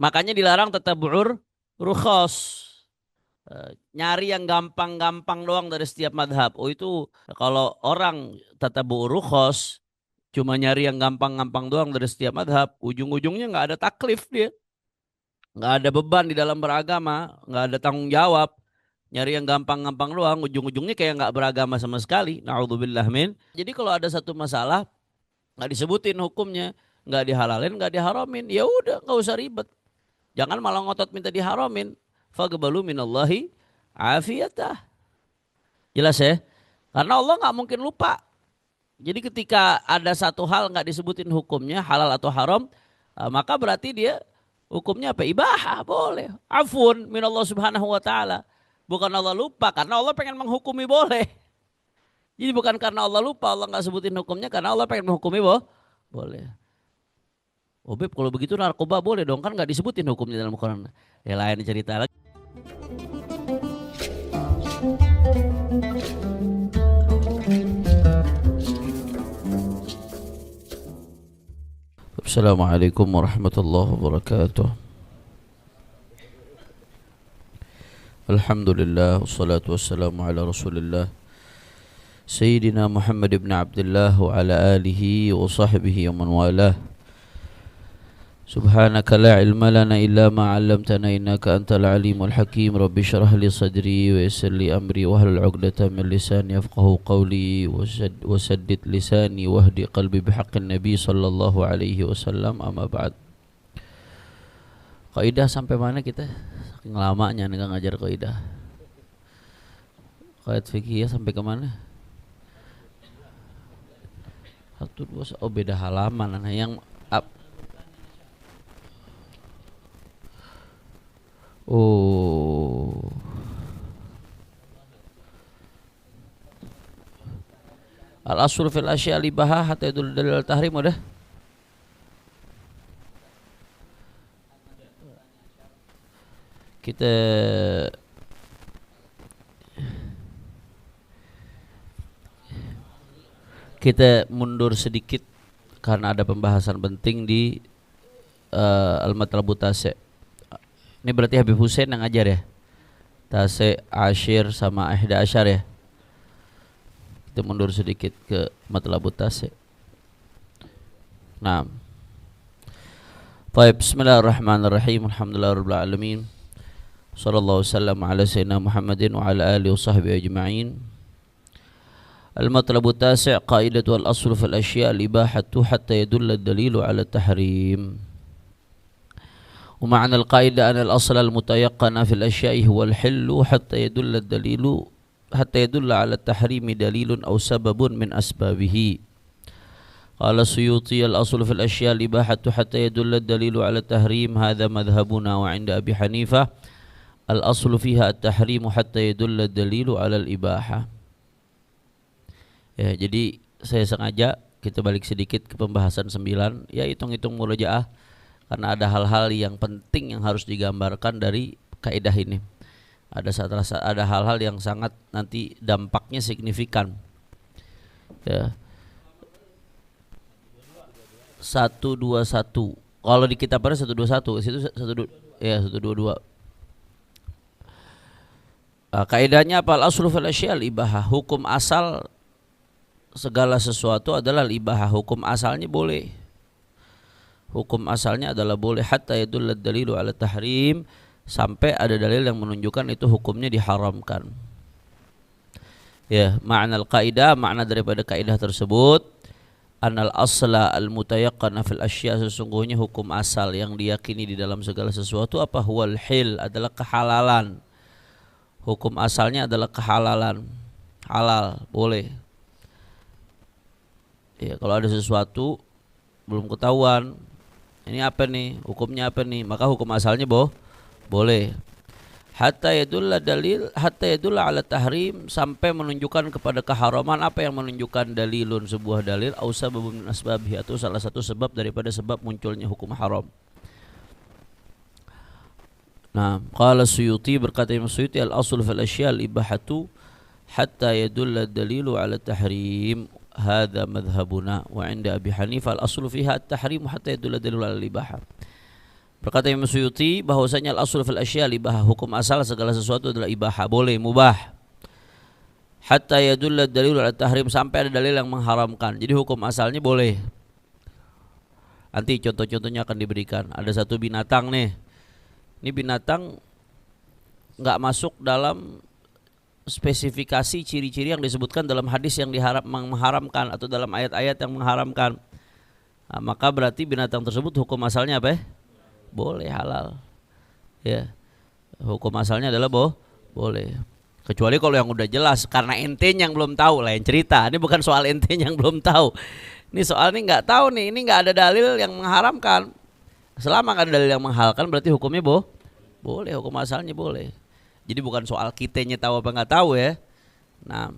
Makanya dilarang tatabu'ur rukhas. Nyari yang gampang-gampang doang dari setiap madhab. Oh itu kalau orang tatabu'ur rukhas cuma nyari yang gampang-gampang doang dari setiap madhab, ujung-ujungnya nggak ada taklif dia, nggak ada beban di dalam beragama, nggak ada tanggung jawab. Nyari yang gampang-gampang doang, ujung-ujungnya kayak nggak beragama sama sekali. Na'udzubillah min. Jadi kalau ada satu masalah nggak disebutin hukumnya, nggak dihalalin, nggak diharamin, ya udah nggak usah ribet. Jangan malah ngotot minta diharamin. Faqbalu minallahi afiyatah. Jelas ya? Karena Allah nggak mungkin lupa. Jadi ketika ada satu hal nggak disebutin hukumnya halal atau haram, maka berarti dia hukumnya apa? Ibahah, boleh. Afun minallah subhanahu wa ta'ala. Bukan Allah lupa, karena Allah pengen menghukumi boleh. Jadi bukan karena Allah lupa, Allah nggak sebutin hukumnya, karena Allah pengen menghukumi boleh. Oh Beb, kalau begitu narkoba boleh dong, kan nggak disebutin hukumnya dalam Quran. Ya lain cerita lagi. Assalamualaikum warahmatullahi wabarakatuh. Alhamdulillah, wassalatu wassalamu ala rasulillah Sayyidina Muhammad ibn Abdullah wa ala alihi wa sahbihi wa man walah. Subhanaka la ilma lana illa ma 'allamtana innaka antal alimul hakim. Rabbi shrah li sadri wa yassir li amri wahlul 'uqdatam min lisani yafqahu qawli wa saddid lisani wahdi qalbi bihaqqin nabi sallallahu alaihi wasallam. Amma ba'd. Kaidah sampai mana kita? Saking lamanya nih ngajar kaidah. Kaidah fikih sampai ke mana? Satu dua, oh beda halaman. Nah, yang oh al asl fil asya libahah hatta yadul dalil tahrim udah. Kita mundur sedikit karena ada pembahasan penting di Al-Matlabut Tasi'. Ini berarti Habib Hussein yang ngajar ya. Tasi', Ashir sama Ihda Asyar ya. Kita mundur sedikit ke Matlabut Tasi'. Nah. Baik, bismillahirrahmanirrahim. Alhamdulillahirabbil alamin. Sallallahu wasallam ala sayyidina Muhammadin wa ala alihi wa sahbihi ajma'in. Al-Matlabut Tasi' qaidatu al-aslu fil asya' al-ibahatu hatta yadulla ad-dalilu ala tahrim. Wa ma'na al-qaidah anna al-asla al-mutayaqqana fil asya'i huwa al-hillu hatta yadulla ad-dalilu hatta yadulla ala tahrimi dalilun aw sababun min asbabihi. Qala Suyuti al-aslu fil asya' al-ibahatu hatta yadulla ad-dalilu ala tahrim. Hadha madhhabuna wa 'inda Abi Hanifah al-aslu fiha at-tahrimu hatta yadulla ad-dalilu ala al-ibahah. Ya, jadi saya sengaja kita balik sedikit ke pembahasan 9, ya hitung-hitung murojaah karena ada hal-hal yang penting yang harus digambarkan dari kaidah ini. Ada hal-hal yang sangat nanti dampaknya signifikan. Ya. 121. Kalau di kitab ada 121, situ 122. Kaidahnya apa? Al-aslu fil asya' al-ibahah. Hukum asal segala sesuatu adalah ibahah. Hukum asalnya boleh. Hukum asalnya adalah boleh hatta yadullad dalilu ala tahrim, sampai ada dalil yang menunjukkan itu hukumnya diharamkan. Ya, makna al-qaidah, makna daripada kaidah tersebut, anal asla al-mutayaqqana fil asya', sesungguhnya hukum asal yang diyakini di dalam segala sesuatu apa? Huwal hil, adalah kehalalan. Hukum asalnya adalah kehalalan. Halal, boleh. Ya, kalau ada sesuatu belum ketahuan, ini apa nih, hukumnya apa nih, maka hukum asalnya boleh. Hatta yadulla ala tahrim, sampai menunjukkan kepada keharaman. Apa yang menunjukkan? Dalilun, sebuah dalil, au sababun min asbabihi, atau salah satu sebab daripada sebab munculnya hukum haram. Nah, qala Suyuti, berkata Imam Suyuti, al-asl fil asya' al-ibahatu hatta yadulla dalilu ala tahrim. Hadza madhhabuna wa 'inda Abi Hanifah al-aslu fiha at-tahrim hatta yadulla dalilu ala al-ibahah. Berkata Imam Suyuti bahwasanya al-aslu fil asya ibahah, hukum asal segala sesuatu adalah ibahah, boleh, mubah. Hatta yadulla dalil ala tahrim, sampai ada dalil yang mengharamkan. Jadi hukum asalnya boleh. Nanti contoh-contohnya akan diberikan. Ada satu binatang nih. Ini binatang nggak masuk dalam spesifikasi ciri-ciri yang disebutkan dalam hadis yang mengharamkan atau dalam ayat-ayat yang mengharamkan. Nah, maka berarti binatang tersebut hukum asalnya apa ya? Boleh, halal. Ya. Hukum asalnya adalah boleh. Kecuali kalau yang udah jelas, karena entenya yang belum tahu, lain cerita. Ini bukan soal entenya yang belum tahu. Ini soal ini nggak tahu nih, ini nggak ada dalil yang mengharamkan. Selama nggak ada dalil yang menghalalkan, berarti hukumnya boleh, hukum asalnya boleh. Jadi bukan soal kitanya tahu apa nggak tahu ya. Nah,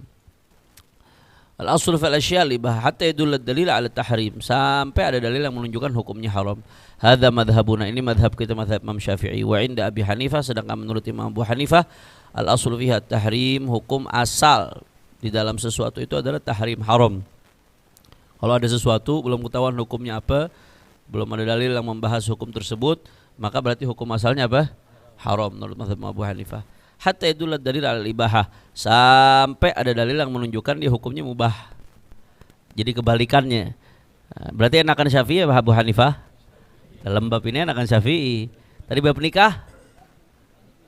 al-aslu fil asya libah hatta yadulla dalil ala tahrim, sampai ada dalil yang menunjukkan hukumnya haram. Hadza madhhabuna, ini madhab kita, madhab Imam Syafi'i. Wa inda Abi Hanifah, sedangkan menurut Imam Abu Hanifah al-aslu fiha tahrim, hukum asal di dalam sesuatu itu adalah tahrim, haram. Kalau ada sesuatu belum ketahuan hukumnya apa, belum ada dalil yang membahas hukum tersebut, maka berarti hukum asalnya apa? Haram menurut mazhab Abu Hanifah. Hatta yadulla dalil ala ibahah, sampai ada dalil yang menunjukkan dia hukumnya mubah. Jadi kebalikannya. Berarti enakan Syafi'i ya Abu Hanifah? Dalam bab ini enakan Syafi'i. Tadi bab nikah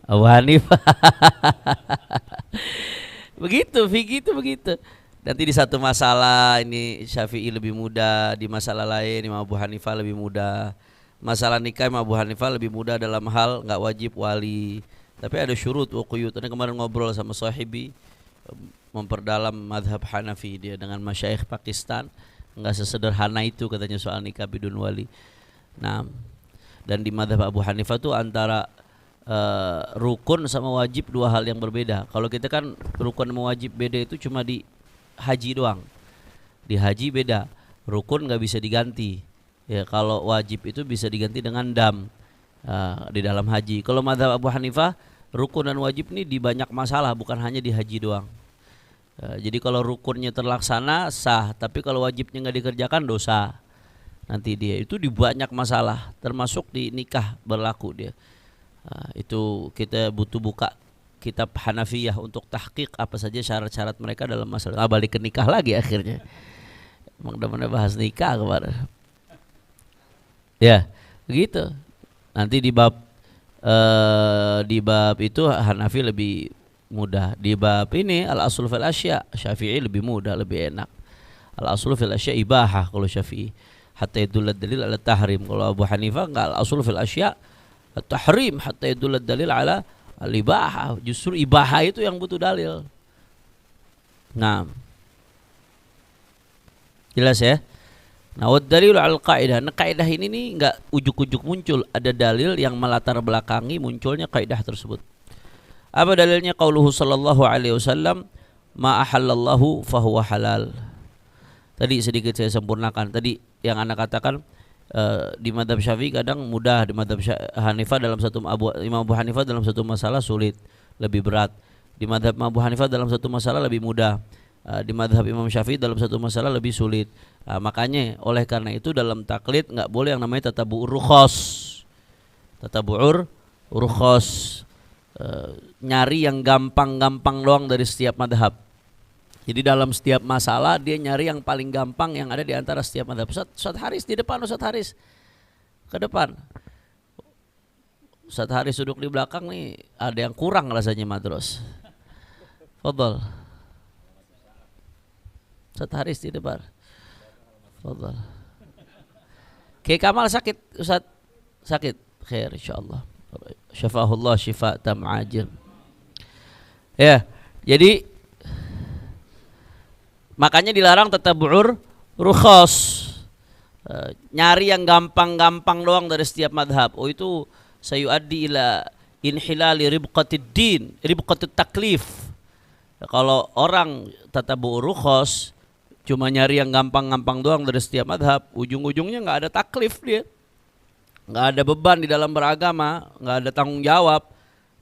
Abu Hanifah. Begitu, fikih itu begitu. Nanti di satu masalah ini Syafi'i lebih mudah, di masalah lain Imam Abu Hanifah lebih mudah. Masalah nikah Imam Abu Hanifah lebih mudah dalam hal enggak wajib wali. Tapi ada syurut wa quyut. Ini kemarin ngobrol sama sahibi, memperdalam mazhab Hanafi dia dengan masyayikh Pakistan. Enggak sesederhana itu katanya soal nikah bidun wali. Nah, dan di mazhab Abu Hanifah tuh antara rukun sama wajib dua hal yang berbeda. Kalau kita kan rukun sama wajib beda itu cuma di haji doang. Di haji beda, rukun nggak bisa diganti. Ya, kalau wajib itu bisa diganti dengan dam di dalam haji. Kalau mazhab Abu Hanifah, rukun dan wajib ini di banyak masalah, bukan hanya di haji doang. Jadi kalau rukunnya terlaksana sah, tapi kalau wajibnya nggak dikerjakan dosa. Nanti dia itu di banyak masalah, termasuk di nikah berlaku dia. Itu kita butuh buka kitab Hanafiyah untuk tahqiq apa saja syarat-syarat mereka dalam masalah. Balik ke nikah lagi akhirnya. Emang udah bahas nikah kemarin. Ya, begitu. Nanti di bab itu Hanafi lebih mudah. Di bab ini al-aslu fil asya, Syafi'i lebih mudah, lebih enak. Al-aslu fil asya ibahah kalau Syafi'i. Hatta yadulla dalil ala tahrim. Kalau Abu Hanifah enggak, al-aslu fil asya tahrim hatta yadulla dalil ala al-ibahah. Justru ibahah itu yang butuh dalil. Nah, jelas ya. Nah, wad dalil al-qaidah. Nah, kaidah ini nih enggak ujuk-ujuk muncul, ada dalil yang melatar belakangi munculnya kaidah tersebut. Apa dalilnya? Qauluhu sallallahu alaihi wasallam, ma ahallallahu fahuwa halal. Tadi sedikit saya sempurnakan. Tadi yang Anda katakan di madhab Syafi'i kadang mudah, di madhab Hanifah dalam satu Imam Abu Hanifah dalam satu masalah sulit, lebih berat. Di madhab Abu Hanifah dalam satu masalah lebih mudah. Di madhab Imam Syafi'i dalam satu masalah lebih sulit. Makanya oleh karena itu dalam taklid nggak boleh yang namanya tatabu'ur rukhas. Tatabu'ur rukhas, nyari yang gampang-gampang doang dari setiap madhab. Jadi dalam setiap masalah dia nyari yang paling gampang yang ada di antara setiap madhab. Ustaz Haris di depan, Ustaz Haris ke depan. Ustaz Haris duduk di belakang nih, ada yang kurang rasanya madros. Fadhal. Ustaz Haris di depan. Fadhal. Kiai Kamal sakit, Ustaz sakit. Khair insyaallah. Syafahullah syifa tam ajil. Ya, jadi makanya dilarang tatabu'ur rukhas, nyari yang gampang-gampang doang dari setiap madhab. Oh itu sayuaddi ila inhilali ribqatid din, ribqatid taklif. Kalau orang tatabu'ur rukhas cuma nyari yang gampang-gampang doang dari setiap madhab, ujung-ujungnya nggak ada taklif dia, nggak ada beban di dalam beragama, nggak ada tanggung jawab.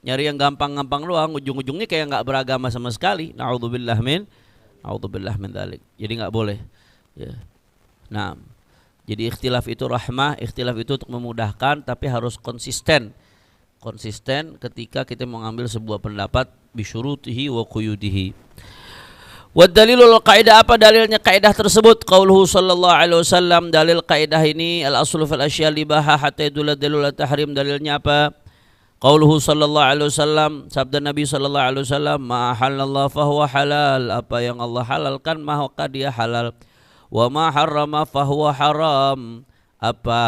Nyari yang gampang-gampang doang, ujung-ujungnya kayak nggak beragama sama sekali. Na'udzubillah min dzalik. Jadi nggak boleh. Ya. Nah, Jadi ikhtilaf itu rahmah, ikhtilaf itu untuk memudahkan, tapi harus konsisten. Konsisten ketika kita mengambil sebuah pendapat bisyurutihi wa quyudihi. Wa dalilul qaidah, apa dalilnya kaidah tersebut? Qauluhu sallallahu alaihi wasallam, dalil kaidah ini al-aslu fil asya libaha hatta yadullu dalil tahrim, dalilnya apa? Qauluhu sallallahu alaihi wasallam, sabda Nabi sallallahu alaihi wasallam, ma halallahu fahuwa halal, apa yang Allah halalkan maka dia halal. Wa ma harrama fahuwa haram, apa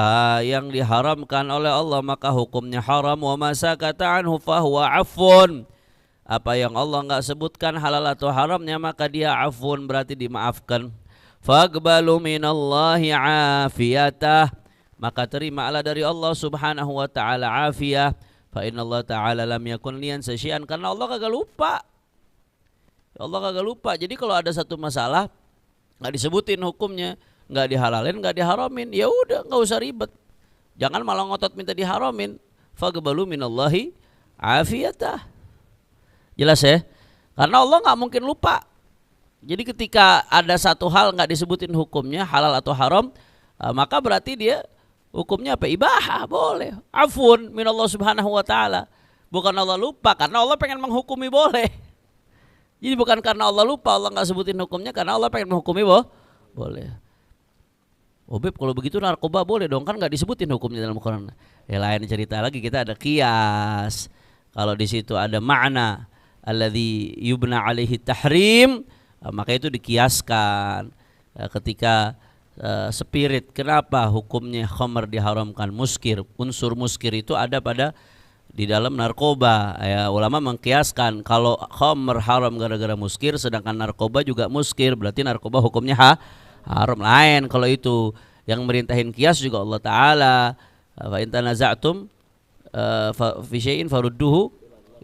yang diharamkan oleh Allah maka hukumnya haram. Wa ma sakata anhu fahuwa afun, apa yang Allah enggak sebutkan halal atau haramnya maka dia afun, berarti dimaafkan. Faqbalu minallahi afiyatah, maka terimalah dari Allah subhanahu wa ta'ala afiyah. Fa inna Allah ta'ala lam yakun liyansa syai'an, karena Allah kagak lupa. Allah kagak lupa. Jadi kalau ada satu masalah nggak disebutin hukumnya, nggak dihalalin, nggak diharamin, ya udah nggak usah ribet. Jangan malah ngotot minta diharamin. Faqbalu minallahi afiyatah. Jelas ya? Karena Allah nggak mungkin lupa. Jadi ketika ada satu hal nggak disebutin hukumnya halal atau haram, maka berarti dia hukumnya apa? Ibahah, boleh. Afun minallah subhanahu wa ta'ala. Bukan Allah lupa, karena Allah pengen menghukumi boleh. Jadi bukan karena Allah lupa Allah nggak sebutin hukumnya, karena Allah pengen menghukumi boleh. Oh Beb, kalau begitu narkoba boleh dong, kan nggak disebutin hukumnya dalam Quran. Ya lain cerita lagi, kita ada qiyas. Kalau di situ ada makna alladzi yubna alaihi tahrim, maka itu dikiaskan. Ketika spirit, kenapa hukumnya khamr diharamkan, muskir, unsur muskir itu ada pada di dalam narkoba. Ya, ulama mengkiaskan kalau khamr haram gara-gara muskir, sedangkan narkoba juga muskir, berarti narkoba hukumnya haram. Lain kalau itu, yang merintahin kias juga Allah Ta'ala. Fa in tanaza'tum fi syai'in farudduhu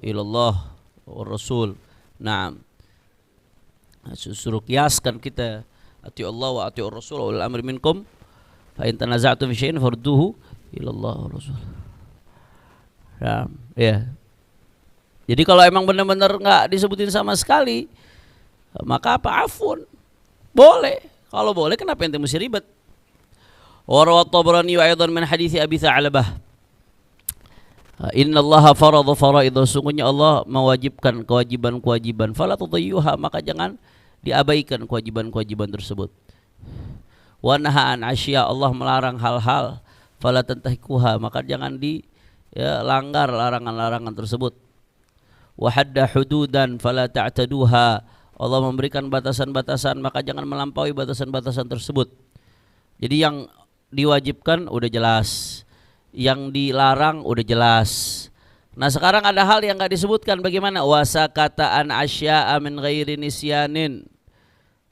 ilallah wa rasul. Nah, suruh kiaskan kita, ati Allah wa ati rasul wa ulil amri minkum, fa in tanaza'tum fi syai'in farudduhu ilallah wa rasul. Ya. Jadi kalau emang benar-benar nggak disebutin sama sekali, maka apa? Afun. Boleh. Kalau boleh, kenapa ente mesti ribet? Wa rawat Tabrani aidan min hadits Abi Tha'labah. Inna Allah farada faraidha, sungguhnya Allah mewajibkan kewajiban-kewajiban. Fala tudayyuha, maka jangan diabaikan kewajiban-kewajiban tersebut. Wa naha an asya, Allah melarang hal-hal. Fala tantahikuha, maka jangan langgar larangan-larangan tersebut. Wa hadda hududan fala ta'taduha, Allah memberikan batasan-batasan, maka jangan melampaui batasan-batasan tersebut. Jadi yang diwajibkan udah jelas, yang dilarang udah jelas. Nah sekarang ada hal yang enggak disebutkan, bagaimana? Wasakata an asya'a min ghairi nisyanin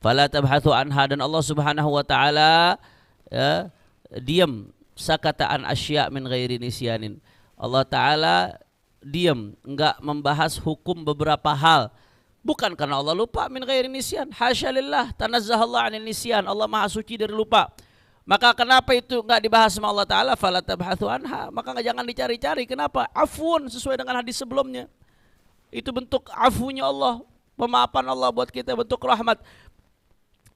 fala tabhathu anha, dan Allah Subhanahu wa taala diam, sakata an asya' min ghairi nisyanin. Allah Ta'ala diam, enggak membahas hukum beberapa hal. Bukan karena Allah lupa, min ghairi nisyan. Hasya lillah, tanazzahallah anil nisyan. Allah maha suci dari lupa. Maka kenapa itu enggak dibahas sama Allah Ta'ala? Fala tabhathu anha, maka jangan dicari-cari. Kenapa? Afun, sesuai dengan hadis sebelumnya. Itu bentuk afunya Allah, pemaafan Allah buat kita, bentuk rahmat.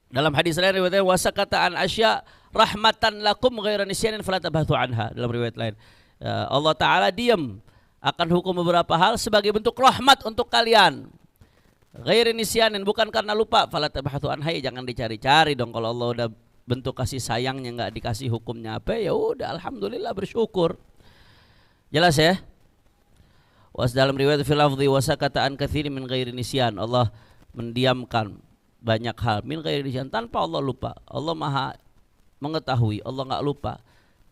Dalam hadis lain riwayatnya wasakata an asya rahmatan lakum ghaira nisyanin fala tabhathu anha. Dalam riwayat lain Allah Ta'ala diam akan hukum beberapa hal sebagai bentuk rahmat untuk kalian. Ghairi nisyanin, bukan karena lupa. Fala tabhathu anha, jangan dicari-cari dong. Kalau Allah udah bentuk kasih sayangnya nggak dikasih hukumnya apa, ya udah alhamdulillah, bersyukur. Jelas ya? Was dalam riwayat fil lafdhi wasakata an katsiri min ghairi nisyan, Allah mendiamkan banyak hal min ghairi nisyan, tanpa Allah lupa. Allah maha mengetahui, Allah nggak lupa.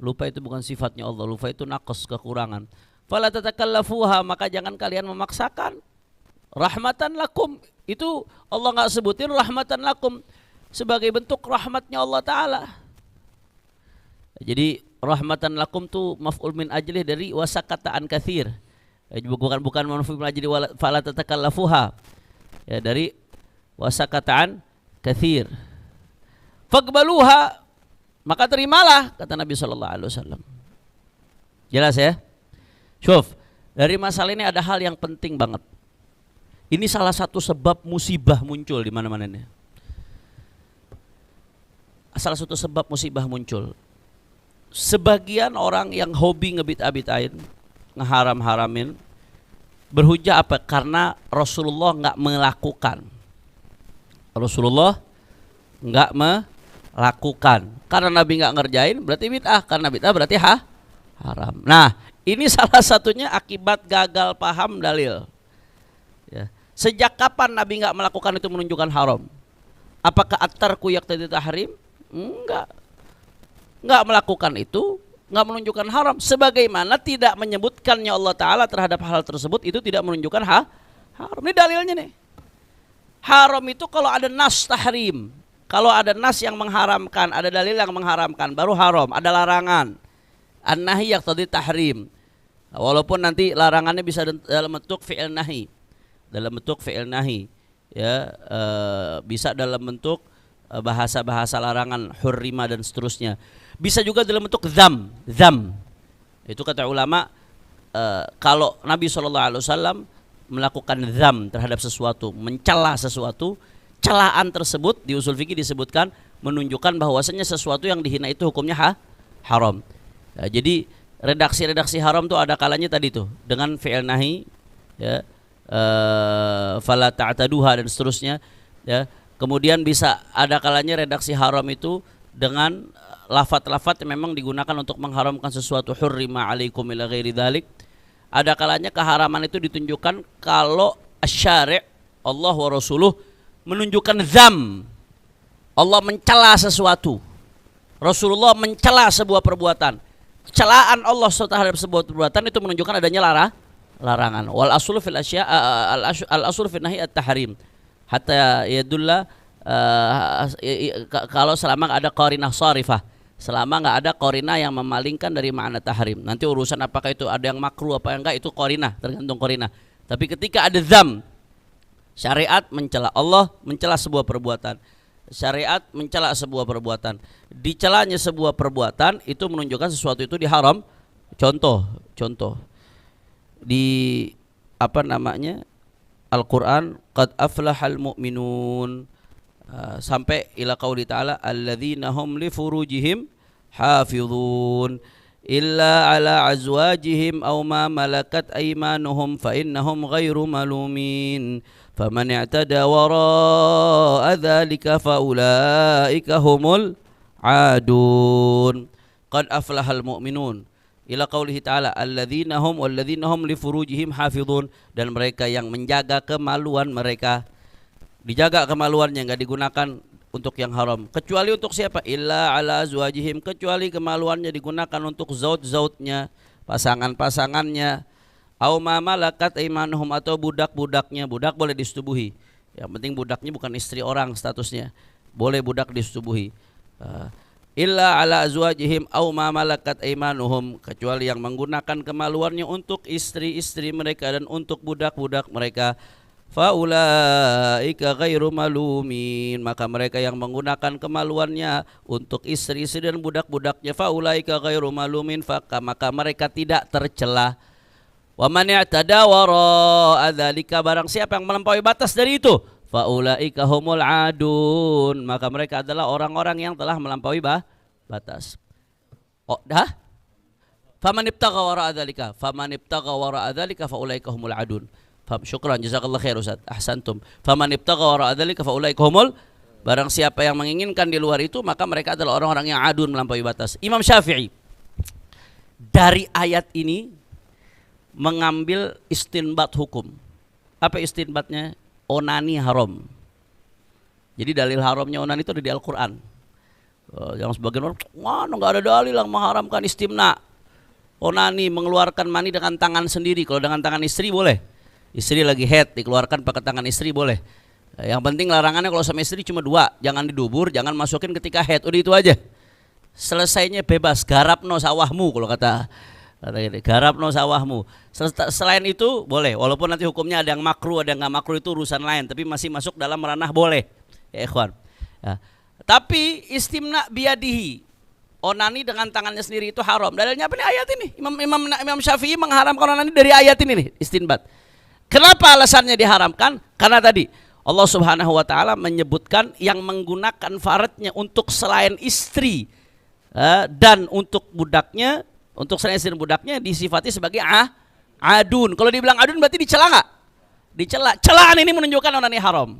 Lupa itu bukan sifatnya Allah, lupa itu naqas, kekurangan. Fala tatakallafuha, maka jangan kalian memaksakan. Rahmatan lakum, itu Allah enggak sebutin rahmatan lakum sebagai bentuk rahmatnya Allah Ta'ala. Jadi rahmatan lakum tu maf'ul min ajlih dari wasakata an katsir. Bukan maf'ul min ajlih fala tatakallafuha. Ya, dari wasakata an katsir. Faqbaluha, maka terimalah, kata Nabi SAW. Jelas ya? Syuf, dari masalah ini ada hal yang penting banget. Ini salah satu sebab musibah muncul di mana-mana ini. Salah satu sebab musibah muncul. sebagian orang yang hobi ngebit-abitain, ngeharam-haramin, berhujah apa? Karena Rasulullah nggak melakukan. Rasulullah nggak melakukan. Karena Nabi nggak ngerjain berarti bid'ah. Karena bid'ah berarti haram. Nah, ini salah satunya akibat gagal paham dalil. Ya. Sejak kapan Nabi nggak melakukan itu menunjukkan haram? Apakah at-tarku yaqtadi tahrim? Enggak. Nggak melakukan itu nggak menunjukkan haram. Sebagaimana tidak menyebutkannya Allah Ta'ala terhadap hal tersebut itu tidak menunjukkan haram. Ini dalilnya nih. Haram itu kalau ada nas tahrim. Kalau ada nas yang mengharamkan, ada dalil yang mengharamkan, baru haram, ada larangan. An-nahi yaqtadi tahrim. Walaupun nanti larangannya bisa dalam bentuk fi'il nahi. Dalam bentuk fi'il nahi. Ya, bisa dalam bentuk bahasa-bahasa larangan, hurrima dan seterusnya. Bisa juga dalam bentuk dzam. Itu kata ulama, kalau Nabi SAW melakukan dzam terhadap sesuatu, mencela sesuatu, celaan tersebut di usul fikih disebutkan menunjukkan bahwasanya sesuatu yang dihina itu hukumnya haram. Nah, jadi redaksi-redaksi haram tuh ada kalanya tadi tuh dengan fi'il nahi, ya, fala ta'taduha dan seterusnya, ya. Kemudian bisa ada kalanya redaksi haram itu dengan lafaz-lafaz yang memang digunakan untuk mengharamkan sesuatu, hurrima alaikum ila ghairi dzalik. Ada kalanya keharaman itu ditunjukkan kalau asy-syari' Allah wa rasuluh menunjukkan dzam. Allah mencela sesuatu. Rasulullah mencela sebuah perbuatan. Celaan Allah terhadap sebuah perbuatan itu menunjukkan adanya larangan. Wal aslu fil asya al aslu fil nahi at-tahrim. Hatta yadulla kalau selama ada qarinah sharifah. Selama nggak ada qarinah yang memalingkan dari makna tahrim. Nanti urusan apakah itu ada yang makruh apa enggak itu qarinah, tergantung qarinah. Tapi ketika ada dzam, syariat mencela, Allah mencela sebuah perbuatan. Syariat mencela sebuah perbuatan. Dicelanya sebuah perbuatan itu menunjukkan sesuatu itu diharam. Contoh di apa namanya? Al-Qur'an, qad aflahal mu'minun. Sampai ila qauli ta'ala alladzina hum li furujihim hafizun illa ala azwajihim aw ma malakat aymanuhum fa innahum ghairu malumin faman i'tada wara'a dzalika fa ulaika humul adun. Qad aflahal mu'minun ila qaulihi ta'ala alladzina hum walladzina hum li furujihim hafizun, dan mereka yang menjaga kemaluan mereka. Dijaga kemaluannya, nggak digunakan untuk yang haram. Kecuali untuk siapa? Illa ala azwajihim, kecuali kemaluannya digunakan untuk zaut-zautnya, pasangan-pasangannya. Au ma malakat aimanuhum, atau budak-budaknya. Budak boleh disetubuhi. Yang penting budaknya bukan istri orang statusnya. Boleh budak disetubuhi. Illa ala azwajihim au ma malakat aimanuhum, kecuali yang menggunakan kemaluannya untuk istri-istri mereka dan untuk budak-budak mereka. Faulaika ghairu malumin, maka mereka yang menggunakan kemaluannya untuk istri-istri dan budak-budaknya, faulaika ghairu malumin, maka mereka tidak tercela. Wa man i'tada wara'a dzalika, barang siapa yang melampaui batas dari itu, faulaika humul adun, maka mereka adalah orang-orang yang telah melampaui batas. Oh, dah? Faman ibtagha wara'a dzalika faulaika humul adun. Syukran, jazakallah khair Ustaz. Ahsantum. Faman ibtagha wara'a dzalika faulaika humul, barang siapa yang menginginkan di luar itu maka mereka adalah orang-orang yang adun, melampaui batas. Imam Syafi'i dari ayat ini mengambil istinbat hukum. Apa istinbatnya? Onani haram. Jadi dalil haramnya onani itu ada di Al-Qur'an. Yang sebagian orang, mana enggak ada dalil yang mengharamkan istimna. Onani, mengeluarkan mani dengan tangan sendiri. Kalau dengan tangan istri boleh. Istri lagi head, dikeluarkan pakai tangan istri boleh. Yang penting larangannya kalau sama istri cuma dua, jangan didubur, jangan masukin ketika head, udah itu aja. Selesainya bebas, garapno sawahmu kalau kata garapno sawahmu. Selain itu boleh, walaupun nanti hukumnya ada yang makruh, ada yang nggak makruh, itu urusan lain, tapi masih masuk dalam ranah boleh. Ya ikhwan. Ya. Tapi istimna biadihi, onani dengan tangannya sendiri itu haram. Dalilnya apa nih ayat ini? Imam Syafi'i mengharamkan onani dari ayat ini nih, istinbat. Kenapa alasannya diharamkan? Karena tadi Allah Subhanahu wa taala menyebutkan yang menggunakan faradnya untuk selain istri Dan untuk budaknya, untuk selain istri dan budaknya disifati sebagai adun. Kalau dibilang adun berarti dicela nggak? Dicela. Celaan ini menunjukkan onani haram.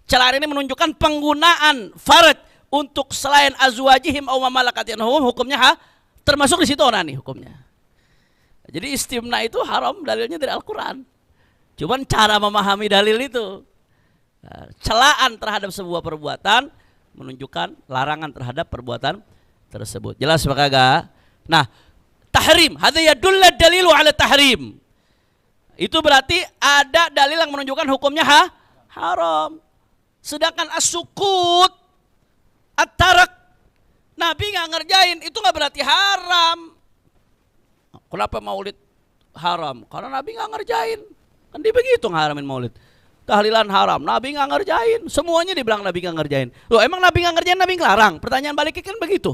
Celaan ini menunjukkan penggunaan farj untuk selain azwajihim aw malakat yaminahum, hukumnya termasuk di situ onani hukumnya. Jadi istimna itu haram, dalilnya dari Al-Quran. Cuman cara memahami dalil itu, celaan terhadap sebuah perbuatan menunjukkan larangan terhadap perbuatan tersebut. Jelas apa kagak? Nah, tahrim, hadza yadullu dalilu ala tahrim. Itu berarti ada dalil yang menunjukkan hukumnya haram. Sedangkan as-sukut, at-tarak, Nabi nggak ngerjain, itu nggak berarti haram. Kenapa maulid haram? Karena Nabi nggak ngerjain. Kan dia begitu ngaramin maulid. Tahlilan haram, Nabi nggak ngerjain. Semuanya dibilang Nabi nggak ngerjain. Loh, emang Nabi nggak ngerjain, Nabi ngelarang? Pertanyaan baliknya kan begitu.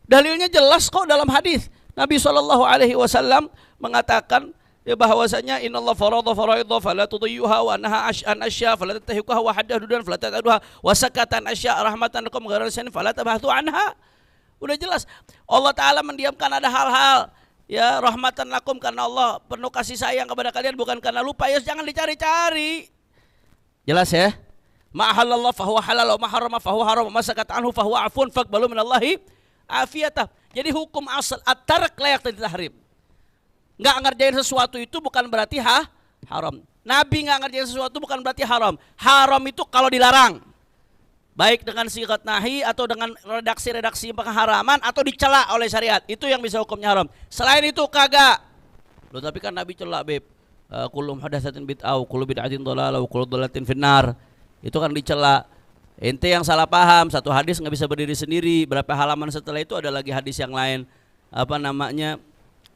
Dalilnya jelas kok dalam hadis. Nabi SAW mengatakan bahwasanya innallaha farada faraidha fala tudhi'uha wa nahaa an asya fala tattahiquha wa haddadudan fala taqaduha wa sakatan asya rahmatan lakum ghairu sanin fala tabahthu anha. Udah jelas. Allah Taala mendiamkan ada hal-hal ya rahmatan lakum karena Allah penuh kasih sayang kepada kalian, bukan karena lupa. Ya jangan dicari-cari. Jelas ya? Ma halallah fahuwa halal wa ma harrama fahuwa haram wa ma sakata anhu fahuwa afun faqbalu minallahi afiyatah. Jadi hukum asal at-tark layak ditahrim. Nggak ngerjain sesuatu itu bukan berarti haram. Nabi nggak ngerjain sesuatu bukan berarti haram. Haram itu kalau dilarang, baik dengan sigat nahi atau dengan redaksi-redaksi pengharaman atau dicela oleh syariat, itu yang bisa hukumnya haram. Selain itu kagak. Loh, tapi kan Nabi celak beb. Kullu muhdatsatin bid'ah, kullu bid'atin dhalalah, kullu dhalalatin finnar. Itu kan dicela. Ente yang salah paham, satu hadis nggak bisa berdiri sendiri. Berapa halaman setelah itu ada lagi hadis yang lain. Apa namanya?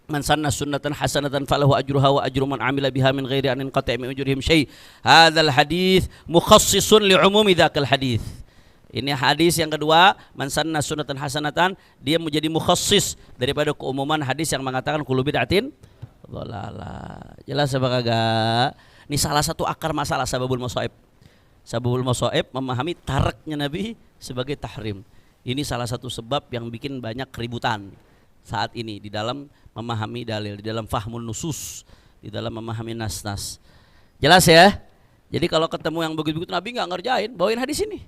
Man sanna sunnatan hasanatan falahu ajruha wa ajru man amila biha min ghairi an inqata'a min ujurihim syai'. Hadzal hadis mukhassisun li umumi dzakal hadis. Ini hadis yang kedua, man sanna sunnatan hasanatan, dia menjadi mukhassis daripada keumuman hadis yang mengatakan kullu bid'atin dhalalah. Jelas apa kagak? Ini salah satu akar masalah sababul masaib. Sababul masaib memahami taraknya Nabi sebagai tahrim. Ini salah satu sebab yang bikin banyak keributan saat ini di dalam memahami dalil, di dalam fahmun nusus, di dalam memahami nas-nas. Jelas ya? Jadi kalau ketemu yang begitu-begitu Nabi nggak ngerjain, bawain hadis ini.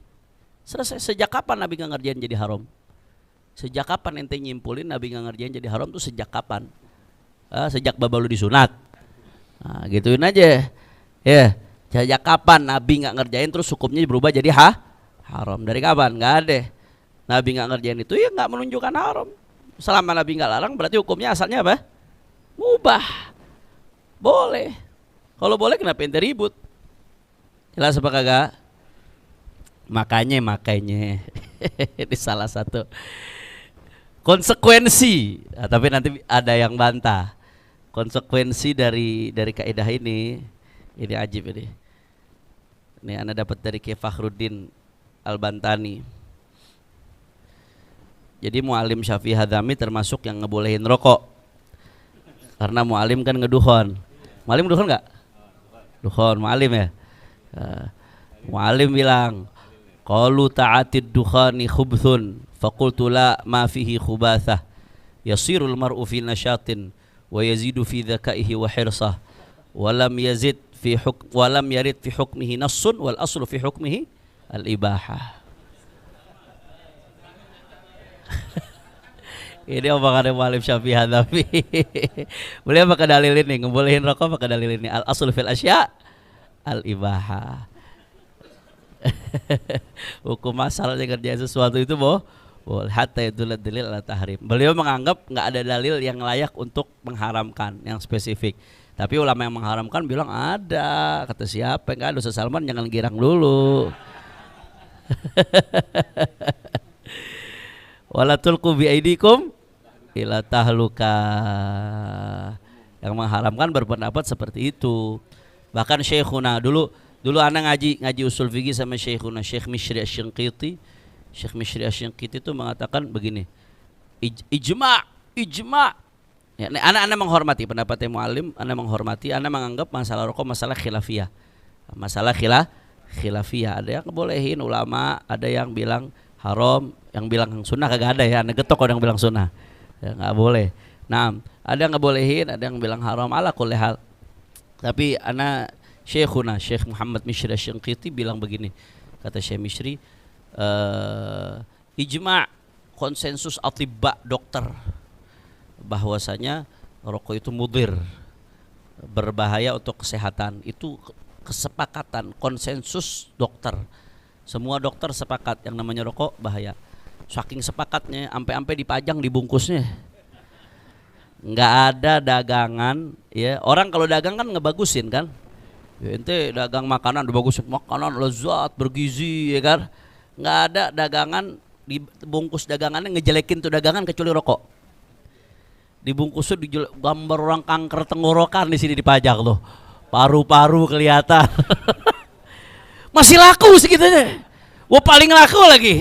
Selesai. Sejak kapan Nabi nggak ngerjain jadi haram? Sejak kapan ente nyimpulin Nabi nggak ngerjain jadi haram tuh sejak kapan? Sejak babalu disunat. Nah, gituin aja. Ya, sejak kapan Nabi nggak ngerjain terus hukumnya berubah jadi haram? Dari kapan? Nggak ada. Nabi nggak ngerjain itu ya nggak menunjukkan haram. Selama Nabi nggak larang berarti hukumnya asalnya apa? Mubah. Boleh. Kalau boleh kenapa ente ribut? Jelas apa kagak? Makanya ini salah satu konsekuensi. Nah, tapi nanti ada yang bantah. Konsekuensi dari kaidah ini ajib ini. Ini Anda dapat dari Kiai Fakhruddin Al-Bantani. Jadi mu'alim Syafi'i Hadzami termasuk yang ngebolehin rokok. Karena mu'alim kan ngeduhon. Mu'alim duhon enggak? Duhon, mu'alim ya. Mu'alim bilang, qalu ta'atid dukhani khubthun faqultu la ma fihi khubathah yasirul mar'u fi nashatin wa yazidu fi dzakaihi wa hirsah wa lam yarid fi hukmihi nassun wal aslu fi hukmihi al ibahah. Ini omongan Mu'alim Syafi'i Hadzami. Beliau pakai dalil ini, ngebolehin rokok pakai dalil ini, al aslu fil asya al ibahah. Hukum asalnya kerja sesuatu itu boleh hatta itu dalil ala tahrim. Beliau menganggap nggak ada dalil yang layak untuk mengharamkan yang spesifik. Tapi ulama yang mengharamkan bilang ada. Kata siapa? Enggak ada. Ustaz Salman jangan girang dulu. Wala tulqu bi aidikum ila tahluka. Yang mengharamkan berpendapat seperti itu. Bahkan Syekhuna dulu anak ngaji usul fikih sama Syekhuna Syekh Mishri Asy-Syanqiti. Syekh Mishri Asy-Syanqiti itu mengatakan begini. Ijma'. Ya, anak menghormati pendapatnya mu'alim, anak menghormati, anak menganggap masalah rokok masalah khilafiyah. Masalah khilafiyah, ada yang bolehin ulama, ada yang bilang haram, yang bilang sunnah kagak ada ya, anda getok orang bilang sunnah, ya nggak boleh. Nah, ada yang nggak bolehin, ada yang bilang haram ala kulli hal. Tapi Syekhuna Syekh Muhammad Mishri Asy-Syanqiti bilang begini, kata Syekh Mishri, ijma' konsensus atibba dokter bahwasanya rokok itu mudir, berbahaya untuk kesehatan. Itu kesepakatan konsensus dokter. Semua dokter sepakat yang namanya rokok bahaya. Saking sepakatnya sampai dipajang di bungkusnya. Nggak ada dagangan ya. Orang kalau dagang kan ngebagusin kan. Ya, ente dagang makanan dibagusin, makanan lezat bergizi ya kan. Nggak ada dagangan di bungkus dagangannya ngejelekin tuh dagangan kecuali rokok. Dibungkusnya gambar orang kanker tenggorokan di sini dipajang loh. Paru-paru kelihatan. Masih laku segitunya. Wah paling laku lagi.